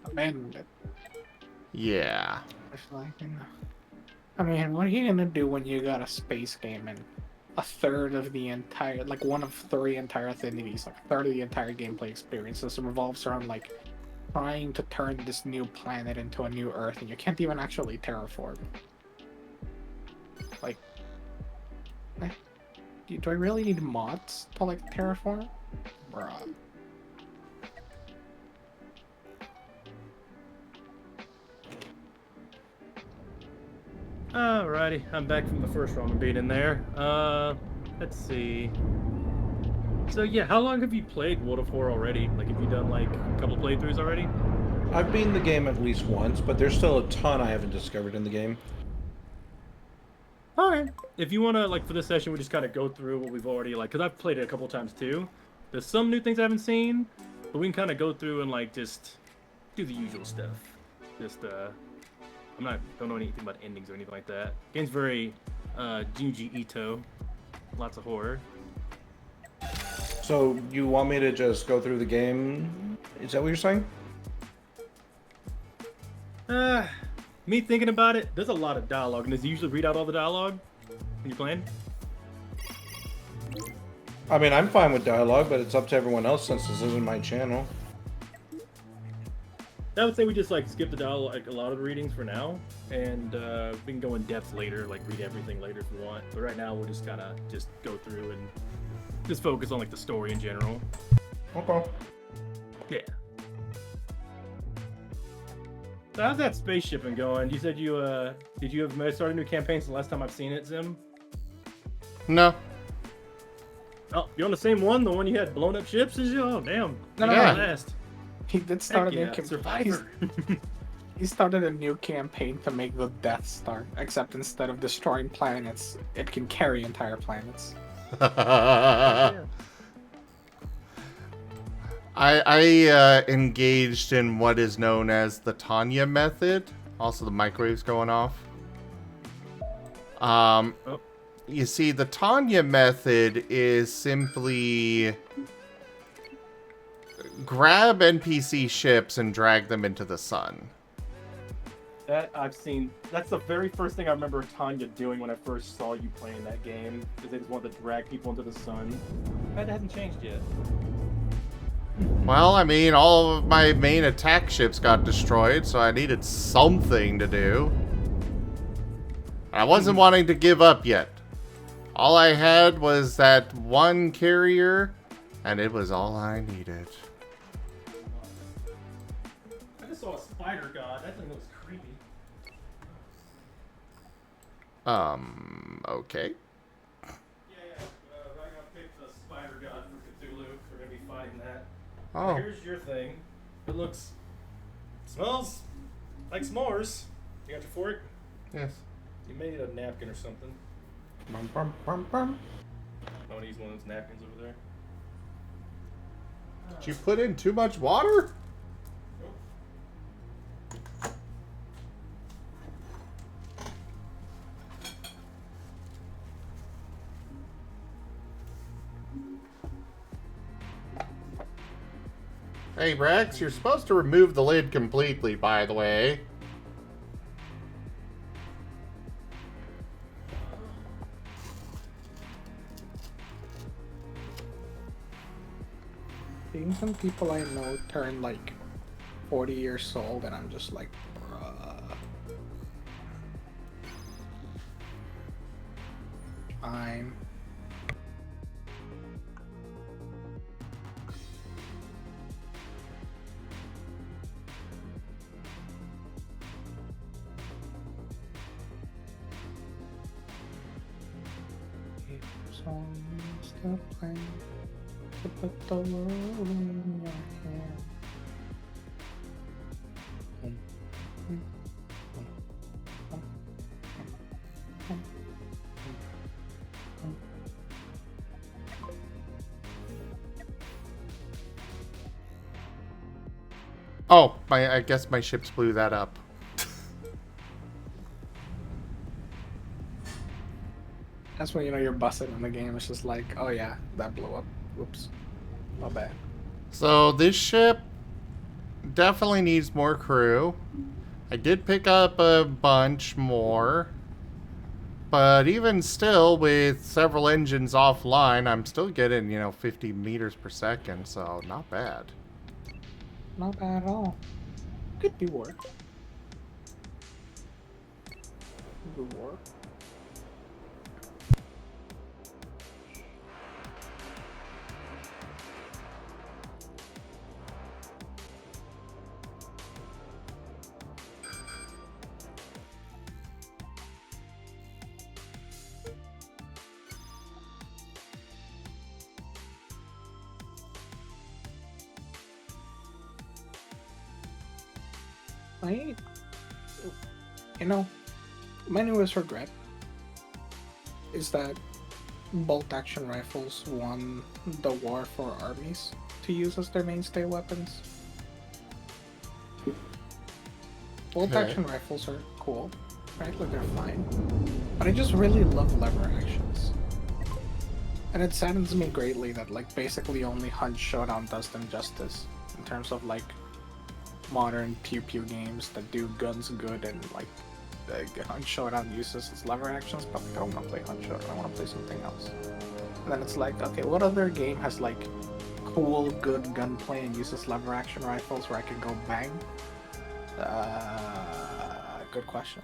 abandoned it. Yeah. It's like, you know. I mean, what are you gonna do when you got a space game and a third of the entire, like, one of 3 entire affinities, like, a third of the entire gameplay experience just revolves around, like, trying to turn this new planet into a new Earth, and you can't even actually terraform. Like, do I really need mods to, like, terraform? Bruh. Alrighty, I'm back from the first ramen beat in there. Let's see. So yeah, how long have you played World of War already? Like, have you done like a couple playthroughs already? I've beaten the game at least once, but there's still a ton I haven't discovered in the game. Alright. If you wanna, like, for this session, we just kind of go through what we've already, like, because I've played it a couple times too. There's some new things I haven't seen, but we can kind of go through and like just do the usual stuff. Just don't know anything about endings or anything like that. Game's very Junji Ito, lots of horror. So you want me to just go through the game? Is that what you're saying? Me thinking about it, there's a lot of dialogue, and does you usually read out all the dialogue when you're playing? I mean, I'm fine with dialogue, but it's up to everyone else since this isn't my channel. I would say we just like skip the dialogue, like a lot of the readings for now, and we can go in depth later, like read everything later if we want. But right now we'll just kind of just go through and just focus on like the story in general. Okay. Yeah. So how's that spaceship been going? You said you did you have started a new campaign since the last time I've seen it, Zim? No. Oh, you're on the same one, the one you had blown up ships as you? Oh damn. No, Yeah. Last. He did start a new Heck yeah, campaign. Survivor. He started a new campaign to make the Death Star, except instead of destroying planets, it can carry entire planets. I engaged in what is known as the Tanya method. Also, the microwave's going off. You see, the Tanya method is simply grab NPC ships and drag them into the sun. That I've seen. That's the very first thing I remember Tanya doing when I first saw you playing that game, because they just wanted to drag people into the sun. That hasn't changed yet. Well, I mean, all of my main attack ships got destroyed, so I needed something to do. I wasn't wanting to give up yet. All I had was that one carrier, and it was all I needed. I just saw a spider god. That thing looks creepy. Okay. Yeah. I'm gonna pick the spider god for Cthulhu. We're gonna be fighting that. Oh. Here's your thing. It smells like s'mores. You got your fork? Yes. You made a napkin or something. Bum, bum, bum, bum. I want to use one of those napkins over there. Did you put in too much water? Hey, Rex, you're supposed to remove the lid completely, by the way. Seeing some people I know turn like 40 years old, and I'm just like, bruh. Fine. Still playing to put the world in your hand. Oh, I guess my ships blew that up. That's when you know you're busted in the game. It's just like, oh yeah, that blew up. Whoops. Not bad. So this ship definitely needs more crew. I did pick up a bunch more. But even still, with several engines offline, I'm still getting, 50 meters per second, so not bad. Not bad at all. Could be worse. Could be worse. My newest regret is that bolt action rifles won the war for armies to use as their mainstay weapons. Bolt action rifles are cool, right? Like they're fine. But I just really love lever actions. And it saddens me greatly that basically only Hunt Showdown does them justice in terms of modern pew pew games that do guns good, and Hunt Showdown uses its lever actions, but I don't want to play Hunt Showdown, I want to play something else. And then it's okay, what other game has cool, good gunplay and uses lever action rifles where I can go bang? Good question.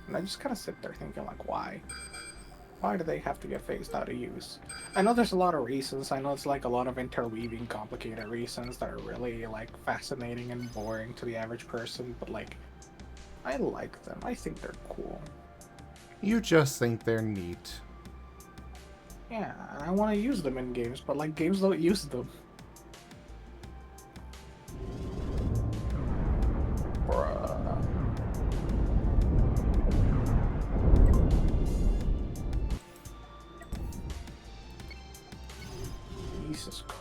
And I just kind of sit there thinking why? Why do they have to get phased out of use? I know there's a lot of reasons. I know it's a lot of interweaving, complicated reasons that are really fascinating and boring to the average person, but I like them. I think they're cool. You just think they're neat. Yeah, I want to use them in games, but games don't use them. Bruh.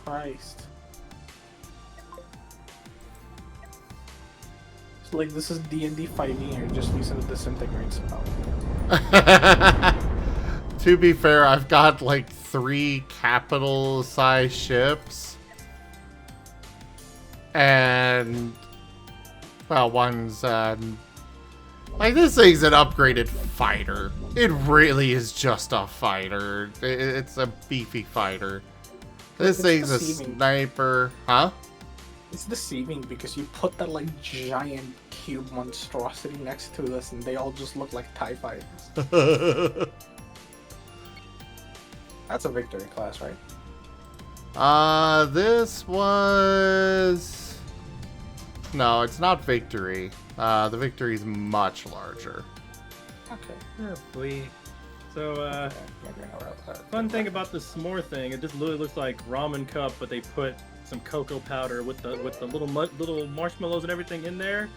Christ. It's like this is D&D fighting, and you're just using a disintegrate spell. To be fair, I've got like 3 capital size ships. And well, one's like this thing's an upgraded fighter. It really is just a fighter. It's a beefy fighter. This It's thing's a deceiving. sniper, huh? It's deceiving because you put that like giant cube monstrosity next to this, and they all just look like TIE fighters. That's a victory class, right? This was... No, it's not Victory. The Victory's much larger. Okay. Oh, boy. So, Okay, maybe I know that. fun thing about the s'more thing, it just literally looks like ramen cup, but they put some cocoa powder with the little marshmallows and everything in there.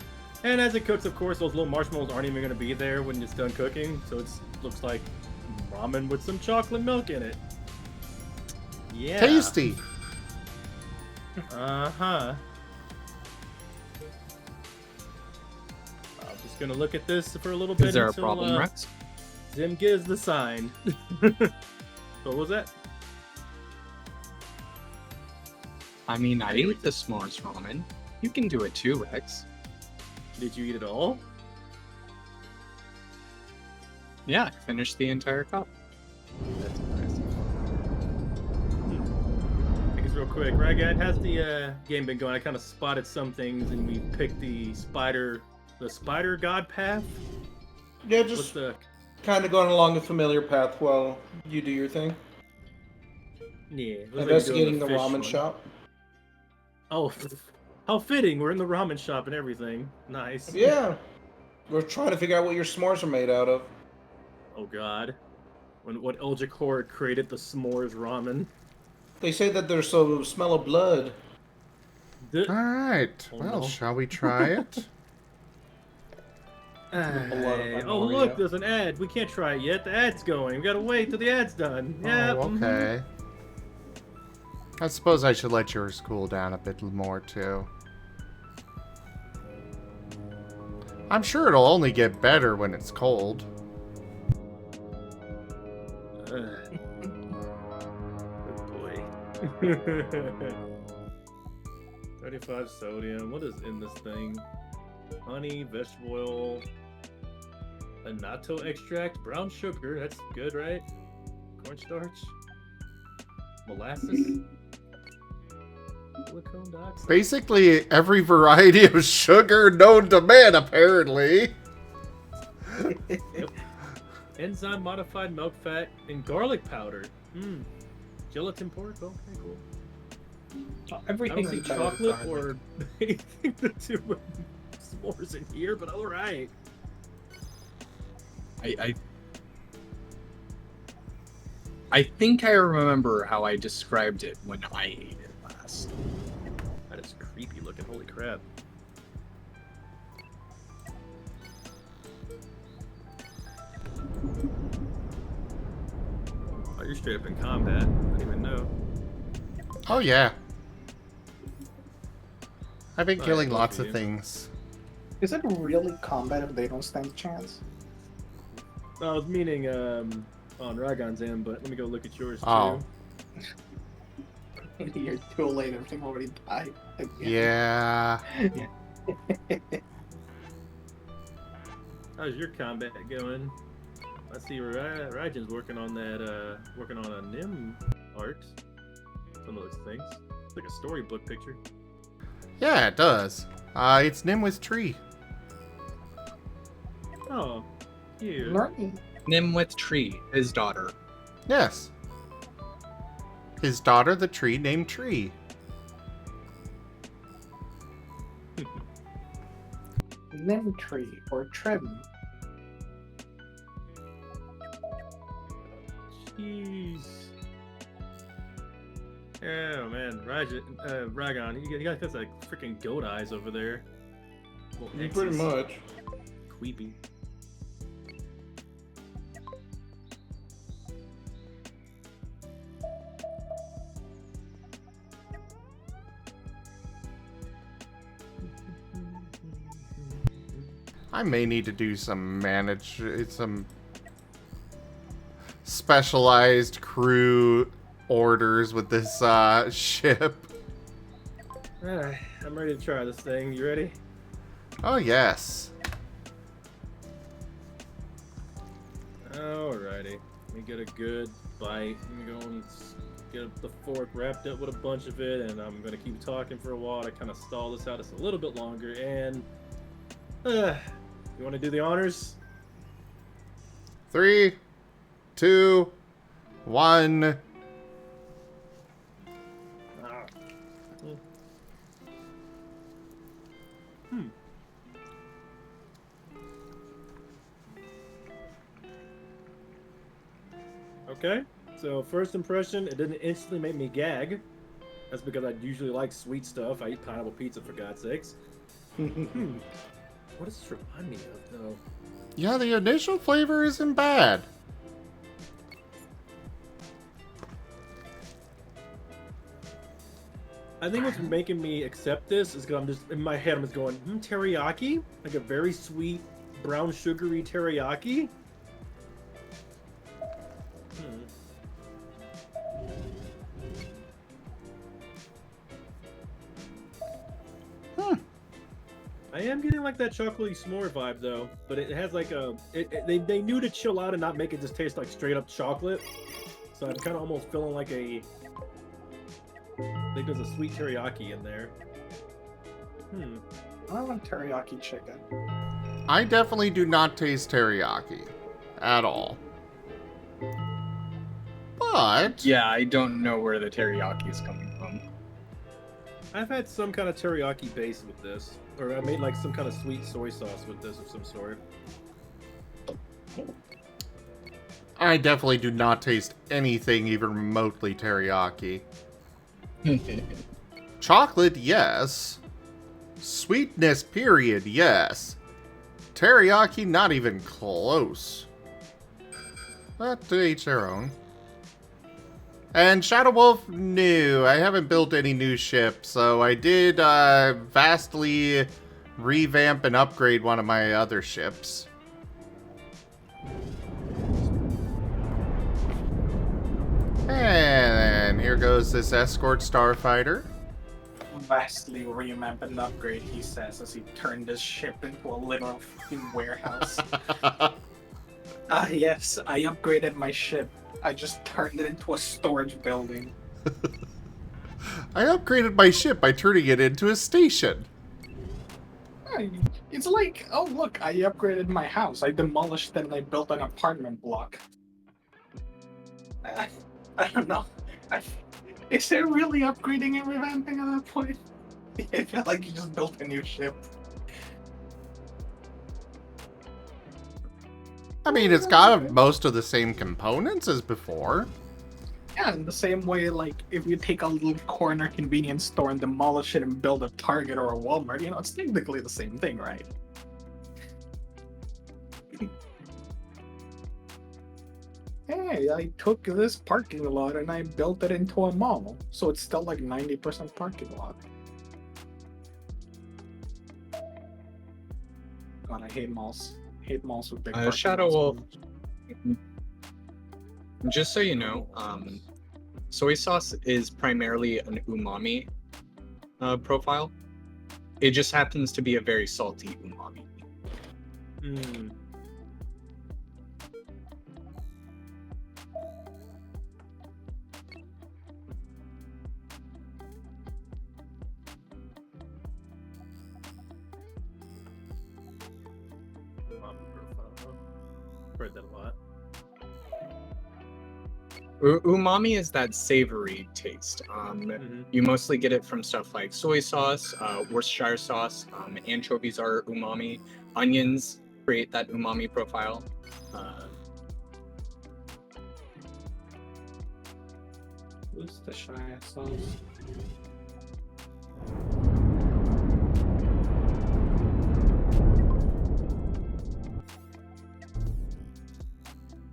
And as it cooks, of course, those little marshmallows aren't even going to be there when it's done cooking. So it looks like ramen with some chocolate milk in it. Yeah. Tasty! Uh-huh. I'm just gonna look at this for a little bit Is there a until problem, Rex? Zim gives the sign. What was that? I mean, I ate the s'mores ramen. You can do it too, Rex. Did you eat it all? Yeah, finish the entire cup. That's impressive. I guess real quick, Ragat, how's the game been going? I kind of spotted some things, and we picked the spider god path. Yeah, What's just the? kind of going along a familiar path while you do your thing. Yeah, looks like you're doing Investigating the fish ramen one. shop. Oh, how fitting! We're in the ramen shop and everything. Nice. Yeah. We're trying to figure out what your s'mores are made out of. Oh God, what Eldritch Horde created the s'mores ramen. They say that there's a smell of blood. Alright, Oh, well, no. shall we try it? lot of Oh Anoria. look, there's an ad. We can't try it yet. The ad's going. We gotta wait till the ad's done. Yeah. Oh, okay. I suppose I should let yours cool down a bit more, too. I'm sure it'll only get better when it's cold. Oh boy. 35 sodium. What is in this thing? Honey, vegetable oil, annatto extract, brown sugar. That's good, right? Cornstarch, molasses, silicone dioxide. Basically, every variety of sugar known to man, apparently. Enzyme modified milk fat and garlic powder. Gelatin pork. Okay, cool. I Everything don't see is better with chocolate garlic. or anything to do with s'mores in here, but all right. I think I remember how I described it when I ate it last. That is creepy looking. Holy crap. Oh, you're straight up in combat. I didn't even know. Oh, yeah. I've been Oh, killing yeah, lots good of for you. things. Is it really combat if they don't stand a chance? I was meaning on Ragon's end, but let me go look at yours Oh. too. You're too late. Everything already died. Yeah. How's your combat going? I see Rydjin's working on that, working on a Nim art. Some of those things. It's like a storybook picture. Yeah, it does. It's Nimwith Tree. Oh, cute. Learning. Nimwith Tree, his daughter. Yes. His daughter, the tree named Tree. Nim tree or trim. Jeez. Oh man, Ragon, you got like freaking goat eyes over there. Little Pretty X's. much. Creepy. I may need to do some some specialized crew orders with this ship. Alright, I'm ready to try this thing. You ready? Oh, yes. Alrighty. Let me get a good bite. Let me go and get the fork wrapped up with a bunch of it, and I'm gonna keep talking for a while to kind of stall this out just a little bit longer. And you want to do the honors? 3, 2, 1. Okay, so first impression, it didn't instantly make me gag. That's because I usually like sweet stuff. I eat pineapple pizza, for God's sakes. What does this remind me of, though? Yeah, the initial flavor isn't bad. I think what's making me accept this is because I'm just, in my head, I'm just going, teriyaki? Like a very sweet, brown sugary teriyaki? I am getting like that chocolatey s'more vibe though, but it has like a. They knew to chill out and not make it just taste like straight up chocolate. So I'm kind of almost feeling like a. I think there's a sweet teriyaki in there. I want teriyaki chicken. I definitely do not taste teriyaki at all. But Yeah, I don't know where the teriyaki is coming from. I've had some kind of teriyaki base with this, or I made like some kind of sweet soy sauce with this of some sort. I definitely do not taste anything even remotely teriyaki. Chocolate, yes. Sweetness, period, yes. Teriyaki, not even close. But to each their own. And Shadow Wolf, new. I haven't built any new ships, so I did vastly revamp and upgrade one of my other ships. And here goes this escort starfighter. Vastly revamp and upgrade, he says, as he turned his ship into a literal fucking warehouse. Yes, I upgraded my ship. I just turned it into a storage building. I upgraded my ship by turning it into a station. It's like, oh look, I upgraded my house. I demolished it and I built an apartment block. I don't know. Is there really upgrading and revamping at that point? I feel like you just built a new ship. I mean, it's got most of the same components as before. Yeah, in the same way, like, if you take a little corner convenience store and demolish it and build a Target or a Walmart, you know, it's technically the same thing, right? Hey, I took this parking lot and I built it into a mall, so it's still like 90% parking lot. God, I hate malls. Hate malls with big parking Shadow lots. Wolf. Just so you know, soy sauce is primarily an umami profile. It just happens to be a very salty umami. Heard that a lot. Umami is that savory taste. You mostly get it from stuff like soy sauce, Worcestershire sauce, anchovies are umami, onions create that umami profile. Worcestershire sauce.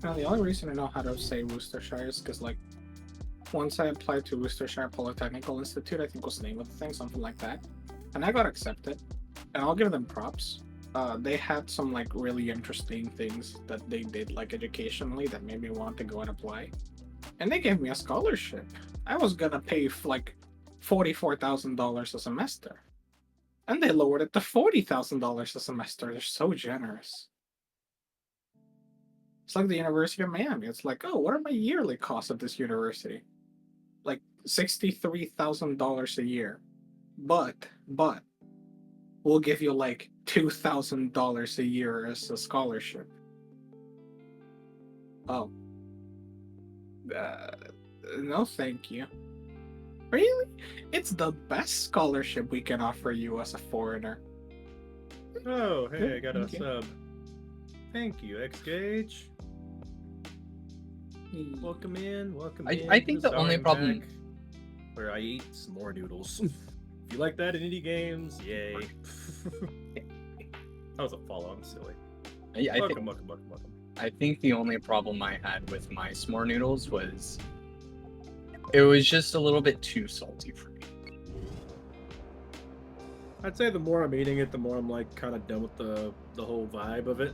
Now, the only reason I know how to say Worcestershire is because, like, once I applied to Worcestershire Polytechnical Institute, I think was the name of the thing, something like that, and I got accepted, and I'll give them props. they had some like really interesting things that they did like educationally that made me want to go and apply. And they gave me a scholarship. I was gonna pay like $44,000 a semester. And they lowered it to $40,000 a semester. They're so generous. It's like the University of Miami. It's like, oh, what are my yearly costs at this university? Like $63,000 a year. But we'll give you like $2,000 a year as a scholarship. Oh. No, thank you. Really? It's the best scholarship we can offer you as a foreigner. Oh, hey, I got a Thank you. sub. Thank you, X-Gage. Welcome in, welcome in. I think to the only Zarring problem- Pack, where I eat some more noodles. If you like that in indie games, yay. That was a follow, I'm silly. Welcome. I think the only problem I had with my s'more noodles was it was just a little bit too salty for me. I'd say the more I'm eating it, the more I'm like kind of done with the whole vibe of it.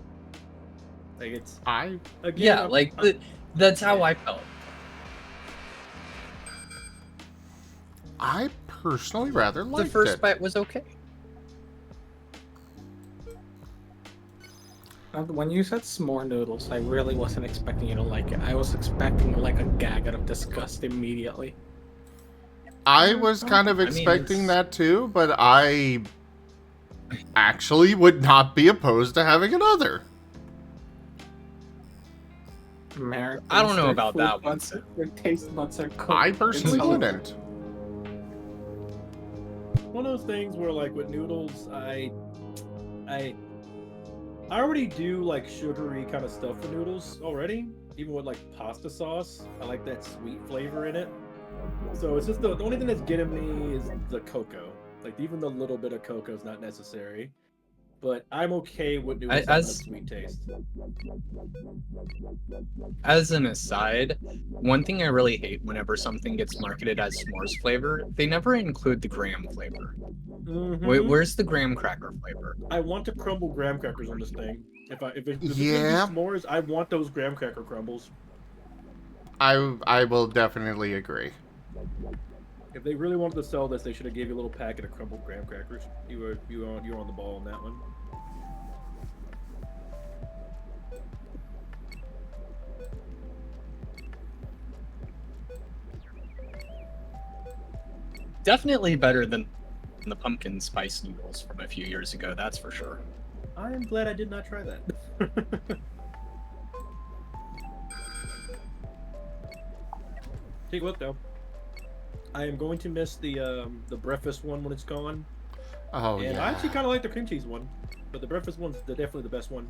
Like it's I again, Yeah, I'm- like that's how I felt. personally rather liked The first it. bite was okay. When you said s'more noodles, I really wasn't expecting you to like it. I was expecting like a gag out of disgust immediately. I was kind of I mean, expecting it's- that too, but I actually would not be opposed to having another. Americans, I don't know their about food that one. buds- Their taste buds are cooked. I personally in wouldn't. one of those things where like with noodles, I already do like sugary kind of stuff for noodles already. Even with like pasta sauce, I like that sweet flavor in it. So it's just the only thing that's getting me is the cocoa. Like even the little bit of cocoa is not necessary. But I'm okay with noodles having a as- sweet taste. As an aside, one thing I really hate whenever something gets marketed as s'mores flavor, they never include the graham flavor. Mhm. Where's the graham cracker flavor? I want to crumble graham crackers on this thing. If it's Yeah. gonna be s'mores, I want those graham cracker crumbles. I will definitely agree. If they really wanted to sell this, they should have gave you a little packet of crumbled graham crackers. You were on the ball on that one. Definitely better than the pumpkin spice noodles from a few years ago, that's for sure. I am glad I did not try that. Take a look though. I am going to miss the breakfast one when it's gone. Oh And yeah. I actually kind of like the cream cheese one, but the breakfast one's definitely the best one.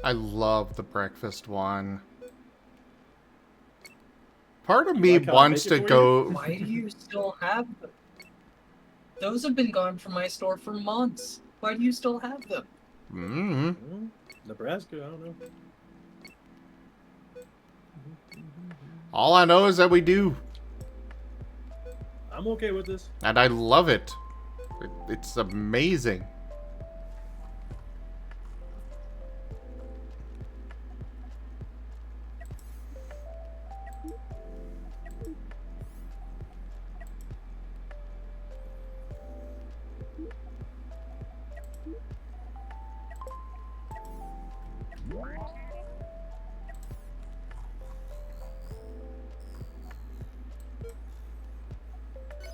I love the breakfast one. Part of me like how I wants make it to for you? go. Why do you still have them? Those have been gone from my store for months. Why do you still have them? Mm. Well, Nebraska, I don't know. All I know is that we do, I'm okay with this. and I love it. It's amazing.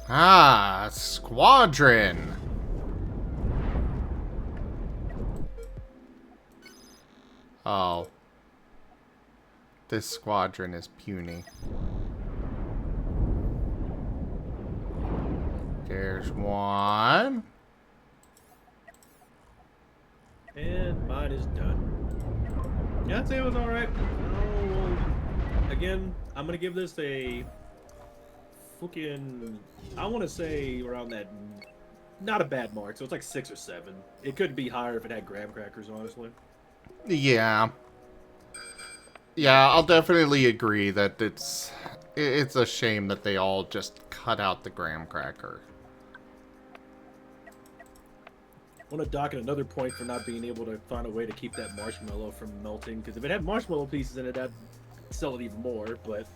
Ah, Squadron. Oh. This squadron is puny. There's one. And mine is done. Yeah, I'd say it was alright. Again, I'm gonna give this a fucking, I want to say around that, not a bad mark. So it's like 6 or 7. It could be higher if it had graham crackers, honestly. Yeah. Yeah, I'll definitely agree that it's a shame that they all just cut out the graham cracker. want to dock at another point for not being able to find a way to keep that marshmallow from melting. Because if it had marshmallow pieces in it, I'd sell it even more. But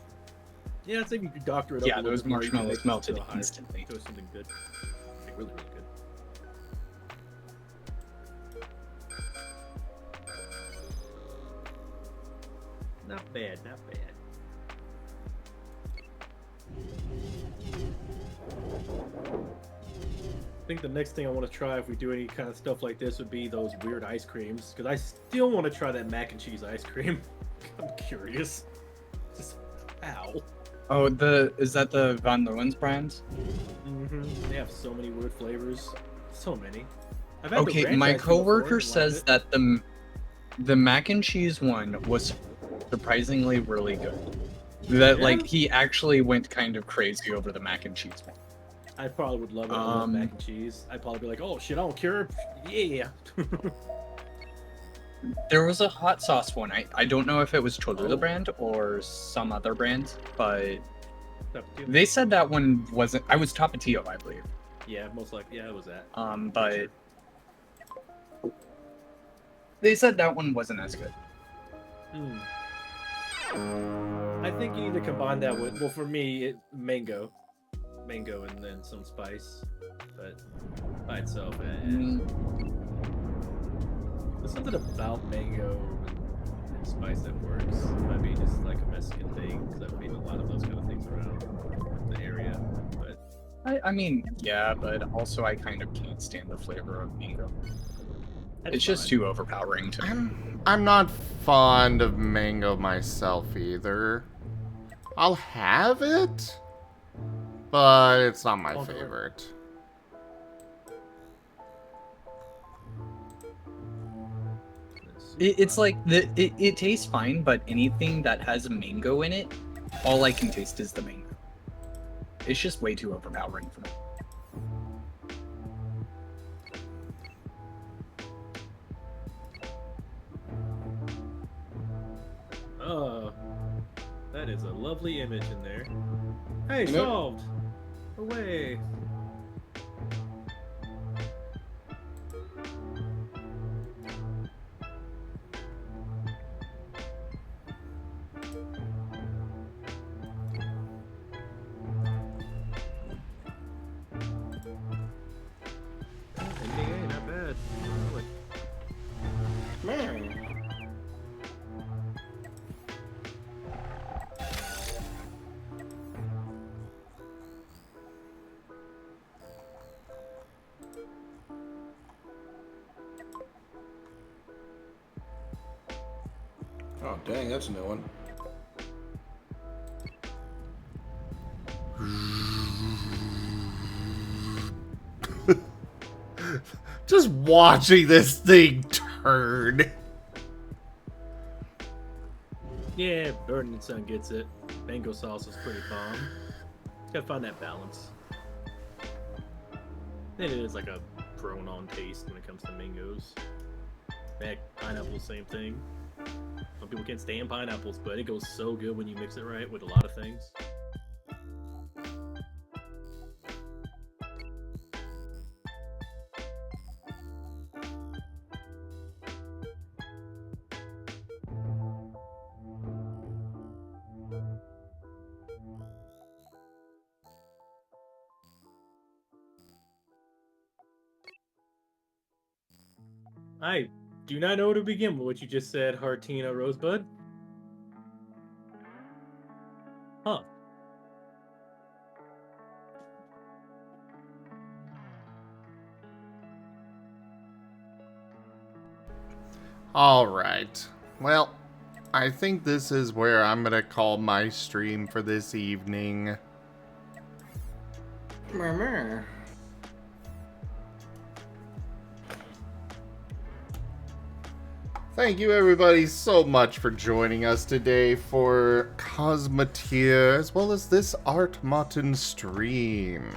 yeah, I think you could doctor it up. Yeah, a little those bit more, you can marshmallows make it melted still higher. instantly. So it's something good. Like really, really good. Not bad, not bad. I think the next thing I want to try if we do any kind of stuff like this would be those weird ice creams. Because I still want to try that mac and cheese ice cream. I'm curious. Just how? Oh, is that the Van Leeuwen's brand? They have so many weird flavors. So many. I've had the Okay, ranch my ice cream before, coworker and loved says it. that the mac and cheese one was surprisingly really good. That Yeah? like he actually went kind of crazy over the mac and cheese one. I probably would love it. I love mac and cheese. I'd probably be like, oh shit, I don't care. Yeah. There was a hot sauce one. I don't know if it was Cholula Oh. brand or some other brand, but Stuff too. they said that one wasn't. I was Tapatio, I believe. Yeah, most likely. Yeah, it was that. But they said that one wasn't as good. I think you need to combine that with, well, for me, mango, and then some spice. But by itself, there's something about mango and spice that works. It might be just like a Mexican thing because I've made a lot of those kind of things around the area. But I mean, yeah, but also I kind of can't stand the flavor of mango. that's It's just fine. too overpowering to me. I'm not fond of mango myself either. I'll have it, but it's not my Okay. favorite. It's like it tastes fine, but anything that has mango in it, all I can taste is the mango. It's just way too overpowering for me. Oh, that is a lovely image in there. Hey, Yep. solved. Away. NDA, not bad. Really. Man. Oh, dang, that's a new one. Just watching this thing turn. Yeah, Burden and Son gets it. Mango sauce is pretty bomb. Gotta find that balance. It is like a thrown-on taste when it comes to mangoes. Heck, pineapple, same thing. Some people can't stand pineapples, but it goes so good when you mix it right with a lot of things. I do not know where to begin with what you just said, Hartina Rosebud. Huh. All right. Well, I think this is where I'm gonna call my stream for this evening. Meh. Thank you everybody so much for joining us today for Cosmoteer, as well as this Art Marten stream.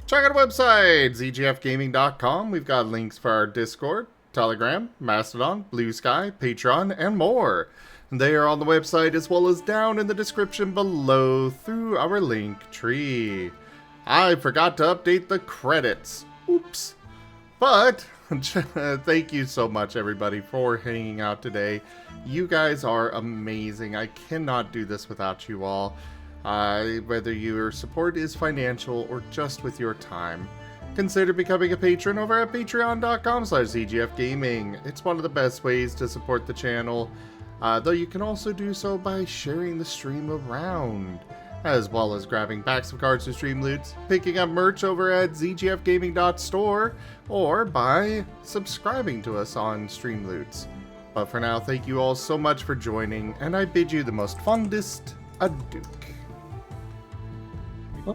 Check out our website, zgfgaming.com. We've got links for our Discord, Telegram, Mastodon, Blue Sky, Patreon, and more. They are on the website as well as down in the description below through our link tree. I forgot to update the credits. Oops. But thank you so much, everybody, for hanging out today. You guys are amazing. I cannot do this without you all. Whether your support is financial or just with your time, consider becoming a patron over at patreon.com/ZGFgaming. It's one of the best ways to support the channel, though you can also do so by sharing the stream around, as well as grabbing packs of cards to stream loots, picking up merch over at zgfgaming.store, or by subscribing to us on Streamloots. But for now, thank you all so much for joining, and I bid you the most fondest adieu.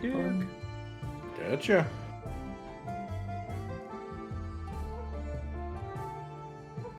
Duke. Gotcha.